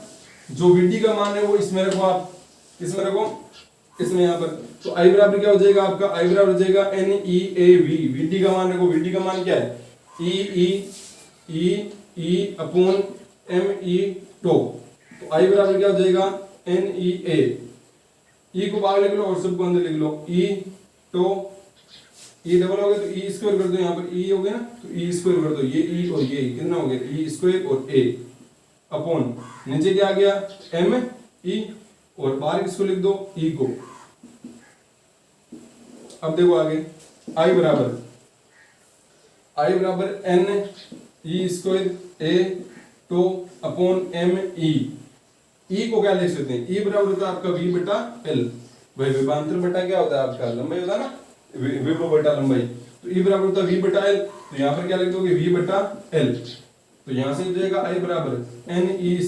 जो वीडी का मान है वो इसमें रखो, आप किसमें रखो, इसमें यहाँ पर। तो आई बराबर क्या हो जाएगा आपका, आई बराबर हो जाएगा N E A V. VD का मान रखो, वीडी का मान क्या है, E upon M E tau. तो आई बराबर क्या हो जाएगा, एन ई ए, ई को बाहर लिख लो और सबको अंदर लिख लो, ई टो। ई डबल हो गया तो ई स्क्वायर कर दो, यहाँ पर ई हो गया ना, तो ई स्क्वायर कर दो, ये ई और ये कितना हो गया, ई स्क्वायर और ए अपॉन नीचे क्या आ गया, एम ई, और बाहर किसको लिख दो, ई को। अब देखो आगे, आई बराबर N E square A tau upon M E. E को क्या लिख सकते हैं, ई बराबर होता है आपका वी बटा एल। भाई विभवांतर बटा क्या होता है आपका, लंबाई होता है ना, विभव बटा लंबाई। तो ई बराबर होता है वी बटा एल। तो यहाँ पर क्या लिख दोगे, वी बटा एल। तो यहाँ से हो जाएगा आई बराबर N E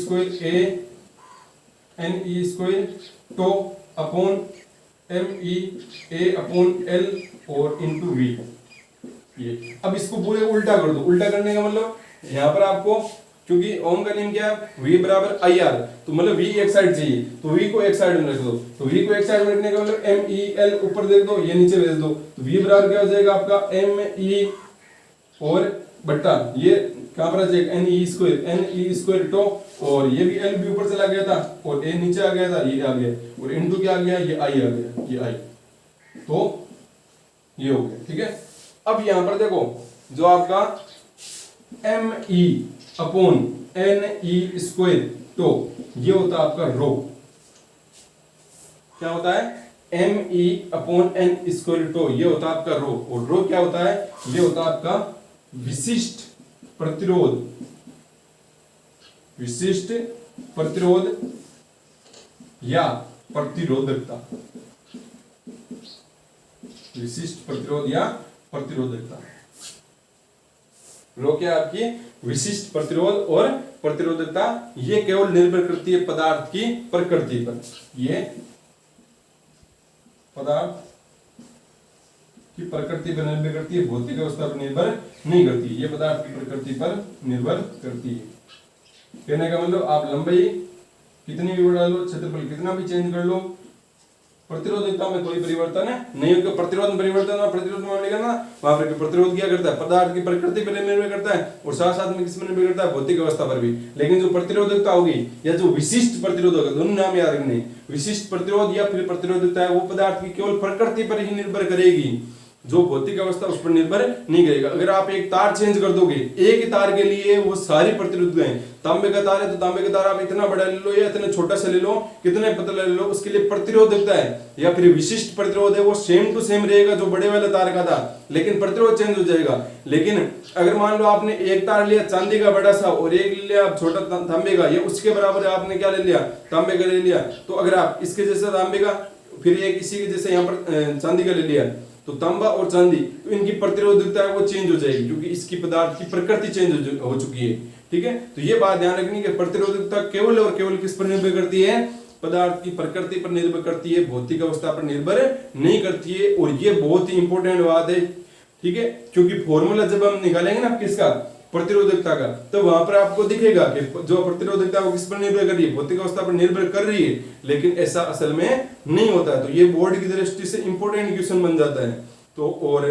square tau upon M E A upon L और इंटू वी। ये अब इसको पूरे उल्टा कर दो। उल्टा करने का मतलब यहाँ पर आपको, क्योंकि ओम का नियम क्या है, V बराबर आई आर, तो मतलब V एक साइड चाहिए, तो V को एक साइड में रख दो। तो V को एक साइड में रखने का मतलब एम ई एल ऊपर दे दो, ये नीचे भेज दो। तो V बराबर क्या हो जाएगा आपका, एम ई और बट्टा ये कहां पर आ जाएगा, एन ई स्क्वायर टो, और ये भी एल भी ऊपर चला गया था और ए नीचे आ गया था, ये आ गया, और इनटू क्या आ गया, ये आई आ गया, ये आई। तो ये हो गया, ठीक है। अब यहां पर देखो, जो आपका M E upon N E square tau, ये होता है आपका रो। क्या होता है, M E upon N square tau, ये होता है आपका रो। और रो क्या होता है, ये होता है आपका विशिष्ट प्रतिरोध, विशिष्ट प्रतिरोध या प्रतिरोधकता, विशिष्ट प्रतिरोध या प्रतिरोधकता। रो क्या आपकी विशिष्ट प्रतिरोध और प्रतिरोधकता। ये केवल निर्भर करती है पदार्थ की प्रकृति पर। ये पदार्थ की प्रकृति पर निर्भर करती है, भौतिक अवस्था पर निर्भर नहीं करती। ये पदार्थ की प्रकृति पर निर्भर करती है। कहने का मतलब आप लंबाई कितनी भी बढ़ा लो, क्षेत्रफल कितना भी चेंज कर लो, प्रतिरोधकता में कोई परिवर्तन है नहीं होगा। प्रतिरोध में परिवर्तन और प्रतिरोध में लेगा ना, वहां पर प्रतिरोध क्या करता है, पदार्थ की प्रकृति पर निर्भर करता है और साथ साथ में किस पर निर्भर करता है, भौतिक अवस्था पर भी। लेकिन जो प्रतिरोधकता होगी या जो विशिष्ट प्रतिरोध होगा, दोनों नाम याद रखने, विशिष्ट प्रतिरोध या फिर प्रतिरोधकता है, वो पदार्थ की केवल प्रकृति पर ही निर्भर करेगी। जो भौतिक अवस्था उस पर निर्भर नहीं करेगा। अगर आप एक तार चेंज कर दोगे, एक ही तार के लिए वो सारी प्रतिरोधकताएं, तांबे का तार है तो तांबे का तार आप इतना बड़ा ले लो या इतना छोटा सा ले लो, कितने पतला ले लो, उसके लिए प्रतिरोधकता है या फिर विशिष्ट प्रतिरोध है वो सेम टू सेम रहेगा जो बड़े वाले तार का था, लेकिन प्रतिरोध चेंज हो जाएगा। लेकिन अगर मान लो आपने एक तार लिया चांदी का बड़ा सा और एक ले लिया छोटा तांबे का, ये उसके बराबर आपने क्या ले लिया, तांबे का ले लिया, तो अगर आप इसके जैसा तांबे का फिर एक इसी के जैसे यहाँ पर चांदी का ले लिया, तो तांबा और चांदी तो इनकी प्रतिरोधकता है वो चेंज हो जाएगी, क्योंकि इसकी पदार्थ की प्रकृति चेंज हो चुकी है। ठीक है, तो ये बात ध्यान रखनी कि प्रतिरोधकता केवल और केवल किस पर निर्भर करती है, पदार्थ की प्रकृति पर निर्भर करती है, भौतिक अवस्था पर निर्भर नहीं करती है। और ये बहुत ही इंपॉर्टेंट बात है। ठीक है, क्योंकि फॉर्मूला जब हम निकालेंगे ना किसका, प्रतिरोधकता का, तो वहां पर आपको दिखेगा कि जो प्रतिरोधकता वो किस पर निर्भर कर रही है, भौतिक अवस्था पर निर्भर कर रही है, लेकिन ऐसा असल में नहीं होता है। तो ये बोर्ड की दृष्टि से इंपॉर्टेंट क्वेश्चन बन जाता है। तो और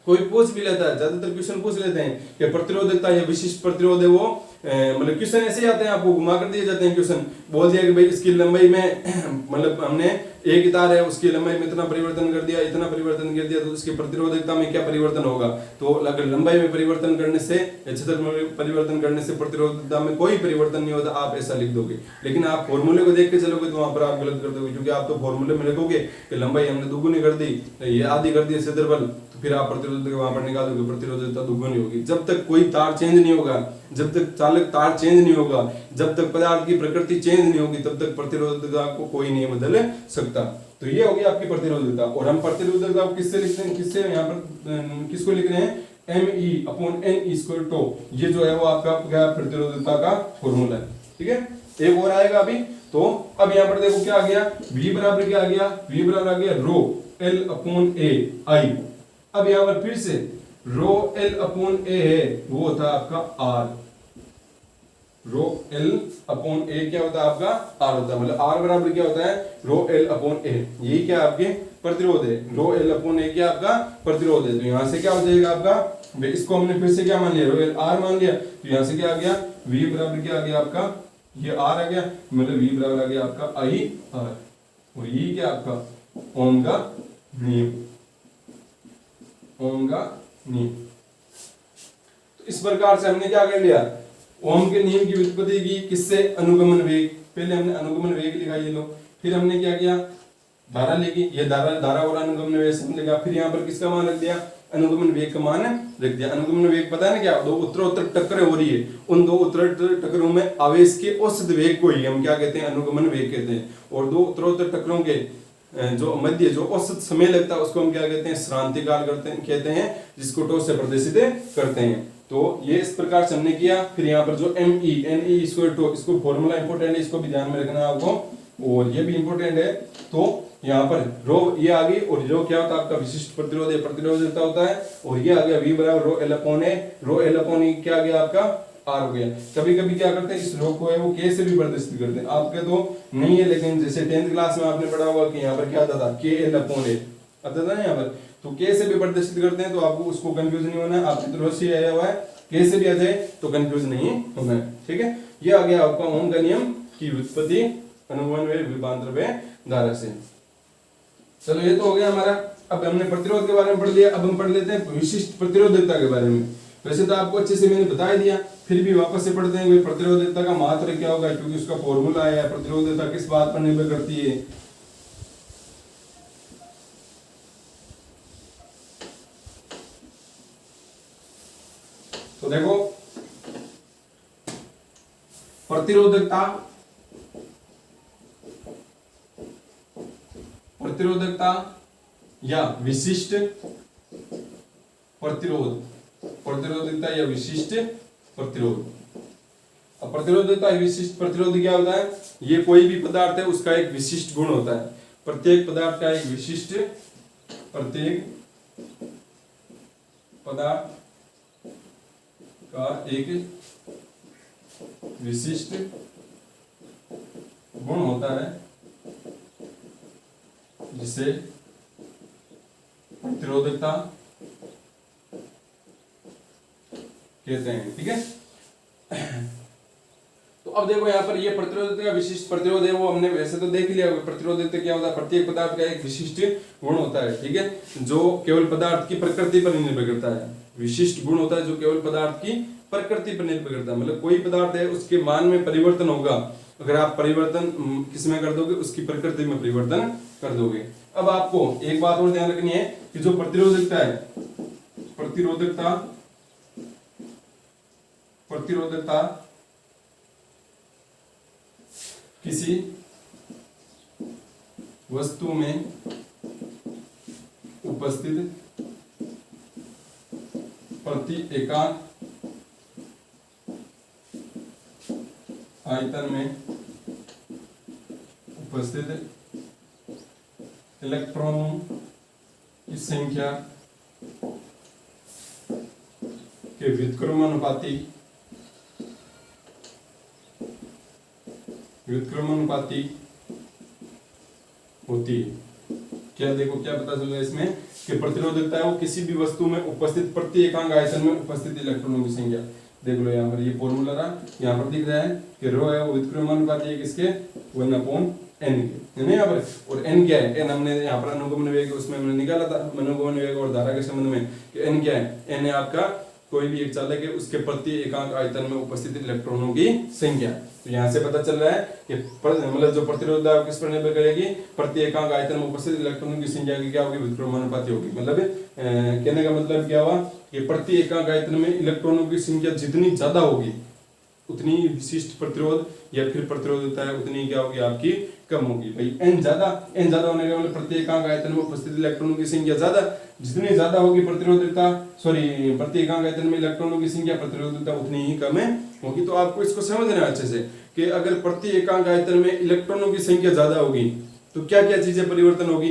कोई पूछ भी लेता है, ज्यादातर क्वेश्चन पूछ लेते हैं कि प्रतिरोधकता या विशिष्ट प्रतिरोध है वो मतलब क्वेश्चन ऐसे ही आते हैं, आपको घुमा कर दिए जाते हैं क्वेश्चन, बोल दिया कि भाई इसकी लंबाई में मतलब हमने एक ही तार है उसकी लंबाई में इतना परिवर्तन कर दिया, इतना परिवर्तन कर दिया, तो उसकी प्रतिरोधकता में क्या परिवर्तन होगा। तो अगर लंबाई में परिवर्तन करने से या क्षेत्र में परिवर्तन करने से प्रतिरोधकता में कोई परिवर्तन नहीं होता, आप ऐसा लिख दोगे। लेकिन आप फॉर्मूले को देख के चलोगे तो वहां पर आप गलत कर दोगे, क्योंकि आप तो फॉर्मूले में लिखोगे कि लंबाई हमने दुगुनी कर दी, ये आधी कर दी क्षेत्रफल, तो फिर आप प्रतिरोधकता वहां पर निकाल दोगे, प्रतिरोधकता दुगुनी होगी। जब तक कोई तार चेंज नहीं होगा, जब तक चालक तार चेंज नहीं होगा, जब तक पदार्थ की प्रकृति चेंज नहीं होगी, तब तक प्रतिरोधकता को कोई नहीं बदल सकता। तो ये होगी आपकी प्रतिरोधकता। और हम प्रतिरोधकता को किससे लिखते हैं, किससे यहाँ पर किसको लिख रहे हैं, Me/N² टो, ये जो है वो आपका क्या प्रतिरोधकता का फॉर्मूला है। ठीक है, एक और आएगा अभी। तो अब यहाँ पर देखो क्या आ गया, V बराबर क्या आ गया, V बराबर आ गया रो L/A I। अब यहाँ पर फिर से रो L/A है वो होता है आपका R, रो L/A क्या होता है आपका R होता है, मतलब R बराबर क्या होता है, रो L/A। यही क्या आपके प्रतिरोध है, रो L/A क्या आपका प्रतिरोध है। तो यहां से क्या हो जाएगा आपका, इसको हमने फिर से क्या मान लिया, रो L R मान लिया, तो यहां से क्या आ गया, V बराबर क्या आ गया आपका, ये R आ गया, मतलब V बराबर आ गया आपका I R। और ये क्या आपका ओम का नियम, ओम का नियम। तो इस प्रकार से हमने क्या कर लिया, ओम के नियम की व्युत्पत्ति की किससे, अनुगमन वेग। पहले हमने अनुगमन वेग लिखा, ये लो, फिर हमने क्या किया, धारा लिखी, ये धारा और अनुगमन वेग से लिखा, फिर यहाँ पर किसका मान रख दिया, अनुगमन वेग का मान रख दिया। अनुगमन वेग पता है ना क्या, दो उत्तरोत्तर टक्करें हो रही है, उन दो उत्तरोत्तर टक्करों में आवेश के औसत वेग को ही हम क्या कहते हैं, अनुगमन वेग कहते हैं। और दो उत्तरोत्तर टक्करों के जो मध्य जो औसत समय लगता है उसको हम क्या कहते हैं, श्रांति काल कहते हैं, जिसको टो से प्रदर्शित करते हैं। तो ये इस प्रकार से हमने किया। फिर यहाँ पर जो Me/N² टो, इसको फॉर्मूला इंपोर्टेंट है, इसको भी ध्यान में रखना है आपको, और ये भी इंपोर्टेंट है। तो यहाँ पर रो ये आ गई, और रो क्या होता है आपका विशिष्ट प्रतिरोध है, प्रतिरोधकता होता है। और ये आ गया V बराबर रो L/A, रो L/A क्या आ गया आपका R हो गया। कभी कभी क्या करते हैं, इस रो को है वो K से भी प्रदर्शित करते हैं, आपके तो नहीं है, लेकिन जैसे 10th क्लास में आपने पढ़ा हुआ कि यहाँ पर क्या आता था, KL/A आता था ना यहाँ पर, तो K से भी प्रदर्शित करते हैं, तो आपको उसको कंफ्यूज नहीं होना है। आपकी तरफ से आया हुआ है, K से भी आ जाए तो कंफ्यूज नहीं होना है। ठीक है, ये आ गया आपका ओम का नियम की व्युत्पत्ति अनुगमन वेग विभवांतर वेग धारा से। चलो ये तो हो गया हमारा। अब हमने प्रतिरोध के बारे में पढ़ लिया, अब हम पढ़ लेते हैं विशिष्ट प्रतिरोधकता के बारे में। वैसे तो आपको अच्छे से मैंने बता दिया, फिर भी वापस से पढ़ते हैं, प्रतिरोधकता का मात्रा क्या होगा, क्योंकि उसका फॉर्मूला है, प्रतिरोधकता किस बात पर निर्भर करती है। तो देखो, प्रतिरोधकता या विशिष्ट प्रतिरोध, प्रतिरोधकता या विशिष्ट प्रतिरोध। अब प्रतिरोधकता या विशिष्ट प्रतिरोध क्या होता है, ये कोई भी पदार्थ है उसका एक विशिष्ट गुण होता है। प्रत्येक पदार्थ का एक विशिष्ट, प्रत्येक पदार्थ का एक विशिष्ट गुण होता है जिसे प्रतिरोधकता कहते हैं। ठीक है, तो अब देखो यहाँ पर ये प्रतिरोधकता का विशिष्ट प्रतिरोध है, वो हमने वैसे तो देख लिया। प्रतिरोधकता क्या होता है, प्रत्येक पदार्थ का एक विशिष्ट गुण होता है, ठीक है, जो केवल पदार्थ की प्रकृति पर निर्भर करता है। विशिष्ट गुण होता है जो केवल पदार्थ की प्रकृति पर निर्भर करता है, मतलब कोई पदार्थ है उसके मान में परिवर्तन होगा, अगर आप परिवर्तन किसमें कर दोगे, उसकी प्रकृति में परिवर्तन कर दोगे। अब आपको एक बात और ध्यान रखनी है कि जो प्रतिरोधकता है, प्रतिरोधकता किसी वस्तु में उपस्थित प्रति एकांक आयतन में उपस्थित इलेक्ट्रॉनों की संख्या के व्युत्क्रमानुपाती होती है। क्या देखो क्या पता चल रहा है इसमें कि प्रतिरोधकता है वो किसी भी वस्तु में उपस्थित प्रति एकांक आयतन में उपस्थित इलेक्ट्रॉनों की संख्या। देख लो यहाँ पर ये फॉर्मूला रहा, यहाँ पर दिख रहा है कि रो है वो व्युत्क्रमानुपाती है किसके, 1/n के, है ना यहाँ पर। और n क्या है, n हमने यहाँ पर अनुगमन वेग उसमें हमने निकाला था, अनुगमन वेग और धारा के संबंध में कि n क्या है, n है आपका कोई भी एक चालक है उसके प्रति एकांक आयतन में उपस्थित इलेक्ट्रॉनों की संख्या। तो यहाँ से पता चल रहा है कि मतलब जो प्रतिरोधकता किस पर निर्भर करेगी, प्रति एकांक आयतन में उपस्थित इलेक्ट्रॉनों की संख्या की क्या होगी, व्युत्क्रमानुपाती होगी। मतलब कहने का मतलब क्या हुआ कि प्रति एकांक आयतन में इलेक्ट्रॉनों की संख्या जितनी ज्यादा होगी उतनी विशिष्ट प्रतिरोध या फिर प्रतिरोधकता है उतनी क्या होगी आपकी कम होगी। भाई n ज्यादा होने का मतलब प्रति एकांक आयतन में उपस्थित इलेक्ट्रॉनों की संख्या ज्यादा, जितनी ज्यादा होगी प्रतिरोधकता प्रति एकांक आयतन में इलेक्ट्रॉनों की संख्या, प्रतिरोधकता उतनी ही कम होगी। तो आपको इसको समझना है अच्छे से कि अगर प्रति एकांक आयतन में इलेक्ट्रॉनों की संख्या ज्यादा होगी तो क्या क्या चीजें परिवर्तन होगी।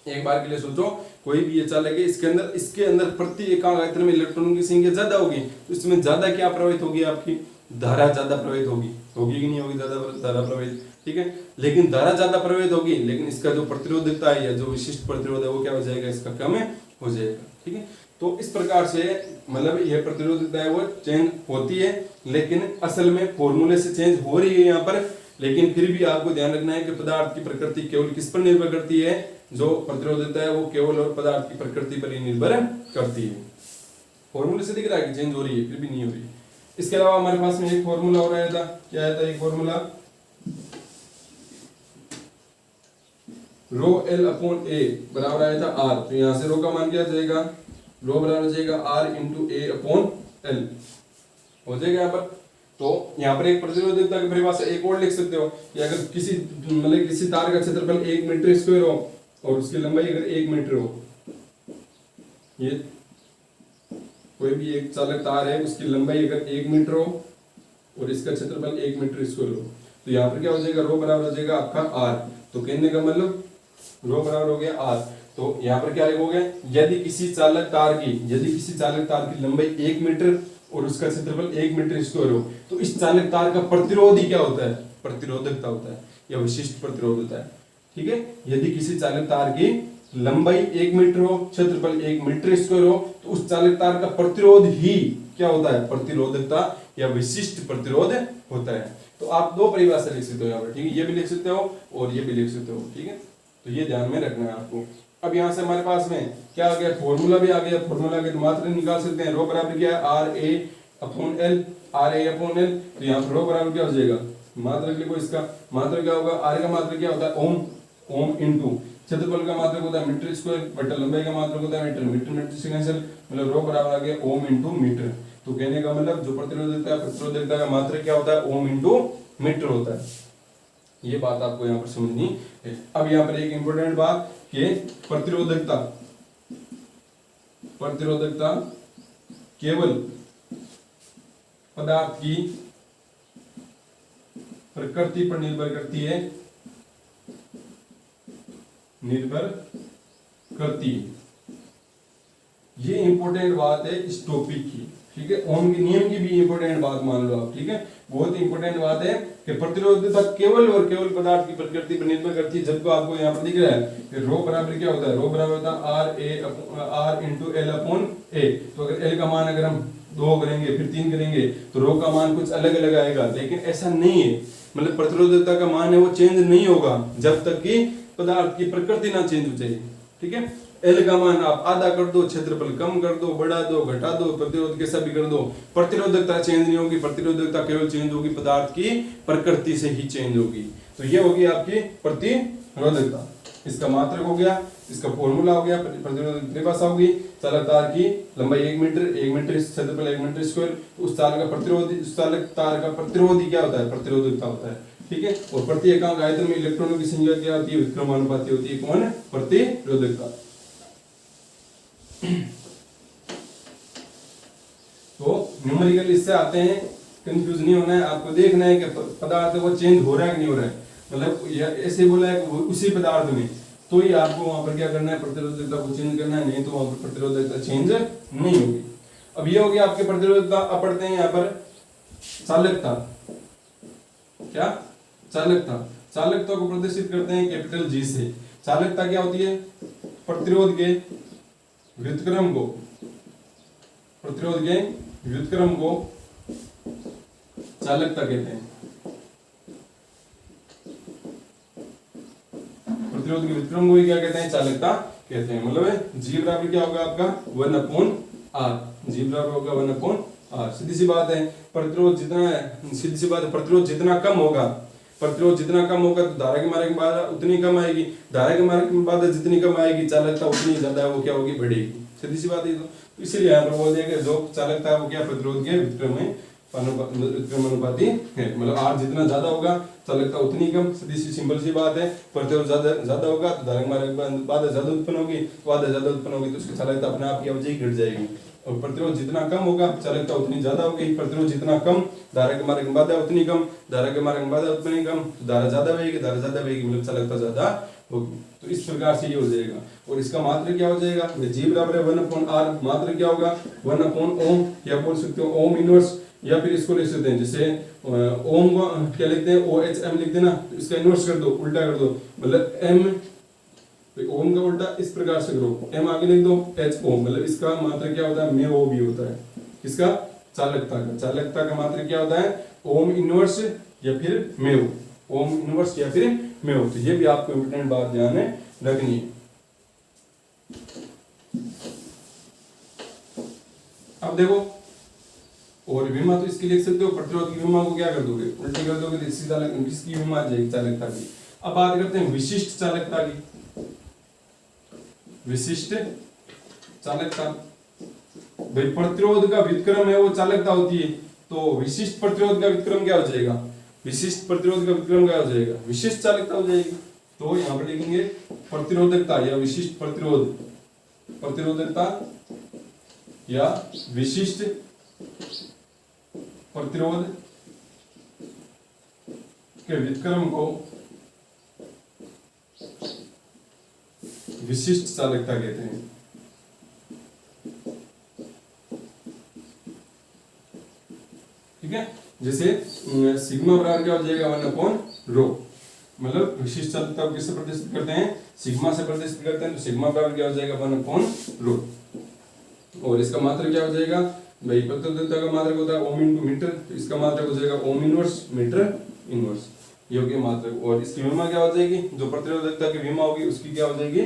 एक बार के लिए सोचो, कोई भी ये चालक है इसके अंदर प्रति एकांक आयतन में इलेक्ट्रॉनों की संख्या ज्यादा होगी तो इसमें ज्यादा क्या प्रवाहित होगी, आपकी धारा ज्यादा प्रवाहित होगी कि नहीं होगी, ज्यादा धारा प्रवाहित, ठीक है। लेकिन धारा ज्यादा प्रवाहित होगी लेकिन इसका जो प्रतिरोधकता है या जो विशिष्ट प्रतिरोध है वो क्या हो जाएगा, इसका कम हो जाएगा, ठीक है। तो इस प्रकार से मतलब यह प्रतिरोधकता है वो चेंज होती है, लेकिन असल में फॉर्मूले से चेंज हो रही है यहाँ पर। लेकिन फिर भी आपको ध्यान रखना है कि पदार्थ की प्रकृति केवल किस पर निर्भर करती है, जो प्रतिरोधकता है वो केवल और पदार्थ की प्रकृति पर ही निर्भर करती है। फॉर्मूले से दिख रहा है कि चेंज हो रही है, फिर भी नहीं हो रही है। इसके अलावा हमारे पास में एक फॉर्मूला और आया था, क्या आया था एक फॉर्मूला, रो L/A बराबर आया था R। तो यहाँ से रो का मान क्या आ जाएगा, रो बराबर हो जाएगा R × A/L हो जाएगा यहाँ पर। तो यहाँ पर एक प्रतिरोधकता की परिभाषा एक और लिख सकते हो कि अगर किसी तार का क्षेत्रफल 1 मीटर स्क्वायर हो और उसकी लंबाई अगर 1 मीटर हो, ये कोई भी एक चालक तार है उसकी लंबाई अगर 1 मीटर हो और इसका क्षेत्रफल 1 मीटर स्क्वायर हो, तो यहाँ पर क्या हो जाएगा, रो बराबर हो जाएगा आपका R। तो कहने का मतलब रो बराबर हो गया R। तो यहाँ पर क्या लिखोगे, यदि किसी चालक तार की लंबाई 1 मीटर और उसका क्षेत्रफल 1 मीटर स्क्वायर हो तो इस चालक तार का प्रतिरोध ही क्या होता है, प्रतिरोधकता होता है या विशिष्ट प्रतिरोध होता है, ठीक है। यदि किसी चालक तार की लंबाई 1 मीटर हो, क्षेत्रफल 1 मीटर स्क्वायर हो तो उस चालक तार का प्रतिरोध ही क्या होता है, प्रतिरोधकता या विशिष्ट प्रतिरोध होता है। तो आप दो परिभाषा लिख सकते हो यहाँ पर, ठीक है, ये भी लिख सकते हो और ये भी लिख सकते हो, ठीक है। तो ये ध्यान में रखना है आपको। अब यहाँ से हमारे पास में क्या आ गया, फॉर्मूला भी आ गया। फॉर्मूला के मात्रा निकाल सकते हैं, रो बराबर क्या है RA/L, RA/L। तो यहाँ पर रो बराबर क्या हो जाएगा, मात्रक लिखो, इसका मात्रक क्या होगा, R का मात्रक क्या होता है ओम इनटू क्षेत्रफल का मात्रक होता है मीटर स्क्वायर बटा लंबाई का मात्रक होता है मीटर से कैंसिल, मतलब रो बराबर आ गया ओम इनटू मीटर। तो कहने का मतलब जो प्रतिरोधकता का मात्रक क्या होता है, ओम इनटू मीटर होता है। ये बात आपको यहाँ पर समझनी है। अब यहाँ पर एक इंपॉर्टेंट बात कि प्रतिरोधकता केवल पदार्थ की प्रकृति पर निर्भर करती है, ये इंपॉर्टेंट बात है इस टॉपिक की, ठीक है। ओम के नियम की भी इंपॉर्टेंट बात मान लो आप, ठीक है, बहुत इंपॉर्टेंट बात है कि प्रतिरोधकता केवल और केवल पदार्थ की प्रकृति पर निर्भर करती है। जब आपको यहाँ पर दिख रहा है कि रो बराबर क्या होता है, रो बराबर होता है R × L/A। तो अगर L का मान अगर हम 2 करेंगे फिर 3 करेंगे तो रो का मान कुछ अलग अलग आएगा, लेकिन ऐसा नहीं है। मतलब प्रतिरोधकता का मान है वो चेंज नहीं होगा जब तक कि पदार्थ की प्रकृति ना चेंज हो जाए। ठीक है, एल का मान आप आधा कर दो, क्षेत्रफल कम कर दो, बढ़ा दो, घटा दो, प्रतिरोध कैसा भी कर दो, प्रतिरोधकता चेंज नहीं होगी। प्रतिरोधकता केवल चेंज होगी पदार्थ की प्रकृति से ही चेंज होगी। तो ये होगी आपकी प्रतिरोधकता। इसका मात्रक हो गया, इसका फॉर्मूला हो गया, प्रतिरोधकता परिभाषा होगी। चालक तार की लंबाई 1 मीटर, 1 मीटर क्षेत्रफल 1 मीटर स्क्वायर। उस तार का प्रतिरोधी, उस चालक तार का प्रतिरोधी क्या होता है? प्रतिरोधकता होता है। ठीक है, और प्रति एकांक आयतन में इलेक्ट्रॉनों की संख्या क्या होती है? विक्रमानुपाती होती है। कौन? प्रतिरोधकता। तो न्यूमेरिकल इससे आते हैं, कंफ्यूज नहीं होना है, आपको देखना है कि पदार्थ वो चेंज हो रहा है कि नहीं हो रहा है। मतलब ऐसे बोला है कि उसी पदार्थ में, तो ही आपको वहां पर क्या करना है? प्रतिरोधकता को चेंज करना है, नहीं तो वहां पर प्रतिरोधकता चेंज नहीं होगी। अब ये हो गया आपके प्रतिरोधकता। अब पढ़ते हैं यहाँ पर चालकता। क्या? चालकता। चालकता को प्रदर्शित करते हैं कैपिटल जी से। चालकता क्या होती है? प्रतिरोध के व्युत्क्रम को, प्रतिरोध के व्युत्क्रम को चालकता कहते हैं। प्रतिरोध के व्युत्क्रम को ही क्या कहते हैं? चालकता कहते हैं। मतलब जी बराबर क्या होगा आपका? 1/r। जी बराबर होगा 1/r। सीधी सी बात है, प्रतिरोध जितना, सीधी सी बात है, प्रतिरोध जितना कम होगा, प्रतिरोध जितना कम होगा तो धारा के मार्ग में बाधा उतनी कम आएगी। धारा के मार्ग में बाधा जितनी कम आएगी, चालकता उतनी ज्यादा वो क्या होगी? बढ़ेगी। सीधी सी बात है। तो इसीलिए यहाँ पर बोल दिया कि जो चालकता है वो क्या? प्रतिरोध के व्युत्क्रम में अनुपाती है। मतलब R जितना ज्यादा होगा चालकता उतनी कम। सीधी सी सिंपल सी बात है। प्रतिरोध ज्यादा होगा तो धारा के मार्ग में बाधा ज्यादा उत्पन्न होगी, बाधा ज्यादा उत्पन्न होगी तो उसकी चालकता अपने आप क्या हो जाएगी? घट जाएगी। और प्रतिरोध जितना कम होगा चालकता उतनी ज्यादा होगी। प्रतिरोध जितना कम, धारा के मार्ग में बाधा उतनी कम, धारा के मार्ग में बाधा उतनी कम, तो धारा ज्यादा बहेगी, धारा ज्यादा बहेगी मतलब चालकता ज्यादा होगी। तो इस प्रकार से ये हो जाएगा। और इसका मात्रक क्या हो जाएगा? जी बराबर है 1/r। मात्रक क्या होगा? 1/ओम, या बोल सकते हो ओम इनवर्स, या फिर इसको लिख सकते हैं जैसे ओम को क्या लिखते हैं? OHM लिखते हैं ना, तो इसका इनवर्स कर दो, उल्टा कर दो, मतलब m, तो ओम का उल्टा इस प्रकार से करो, m आगे लिख दो, H ओम, मतलब इसका मात्रक क्या होता है? म्यू भी होता है। किसका? चालकता का। चालकता का मात्रक क्या होता है? ओम इनवर्स या फिर म्यू, ओम इनवर्स या फिर म्यू। तो ये भी आपको इंपॉर्टेंट बात ध्यान में रखनी है। अब देखो, और विमा तो इसके लिख सकते हो, प्रतिरोध की विमा को क्या कर दोगे? उल्टी कर दोगे तो सीधा किसकी विमा आ जाएगी? चालकता की। अब बात करते हैं विशिष्ट चालकता की। विशिष्ट चालकता, भाई प्रतिरोध का व्युत्क्रम है वो चालकता होती है, तो विशिष्ट प्रतिरोध का व्युत्क्रम क्या हो जाएगा? विशिष्ट प्रतिरोध का व्युत्क्रम क्या हो जाएगा? विशिष्ट चालकता हो जाएगी। तो यहाँ पर लिखेंगे प्रतिरोधकता या विशिष्ट प्रतिरोध, प्रतिरोधकता या विशिष्ट प्रतिरोध के व्युत्क्रम को विशिष्ट चालकता कहते हैं। ठीक है, जैसे सिग्मा बराबर क्या हो जाएगा? 1/ρ। मतलब विशिष्ट चालकता को किससे प्रदर्शित करते हैं? सिग्मा से प्रदर्शित करते हैं। तो सिग्मा बराबर क्या हो जाएगा? 1/ρ। और इसका मात्रक क्या हो जाएगा? भाई प्रतिरोधकता का मात्रक होता है ओम इंटू मीटर, तो इसका मात्रक हो जाएगा ओम इनवर्स मीटर इनवर्स। ये हो गया मात्रक। और इसकी विमा क्या हो जाएगी? जो प्रतिरोधकता की विमा होगी उसकी क्या हो जाएगी?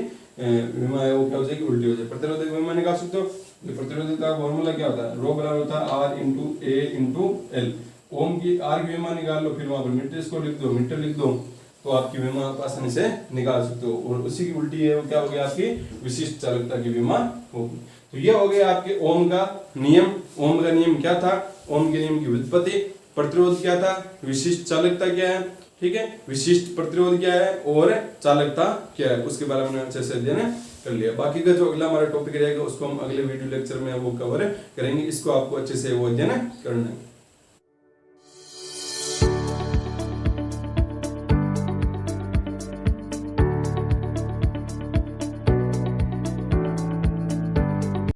विमा है वो क्या हो जाएगी? उल्टी हो जाएगी। प्रतिरोधक विमा निकाल सकते हो। प्रतिरोधकता का फॉर्मूला क्या होता है? रो बराबर होता है R into A into L। ओम की R की विमा निकाल लो, फिर वहां पर मीटर इसको लिख दो, मीटर लिख दो, तो आपकी विमा आप आसानी से निकाल सकते हो। और उसी की उल्टी है वो क्या हो गया? आपकी विशिष्ट चालकता की विमा होगी। तो ये हो गया आपके ओम का नियम। ओम का नियम क्या था? ओम के नियम की व्युत्पत्ति। प्रतिरोध क्या था? विशिष्ट चालकता क्या है? ठीक है, विशिष्ट प्रतिरोध क्या है और चालकता क्या है, उसके बारे में अच्छे से अध्ययन कर लिया। बाकी का जो अगला हमारा टॉपिक रहेगा उसको हम अगले वीडियो लेक्चर में वो कवर करेंगे। इसको आपको अच्छे से वो अध्ययन करना है।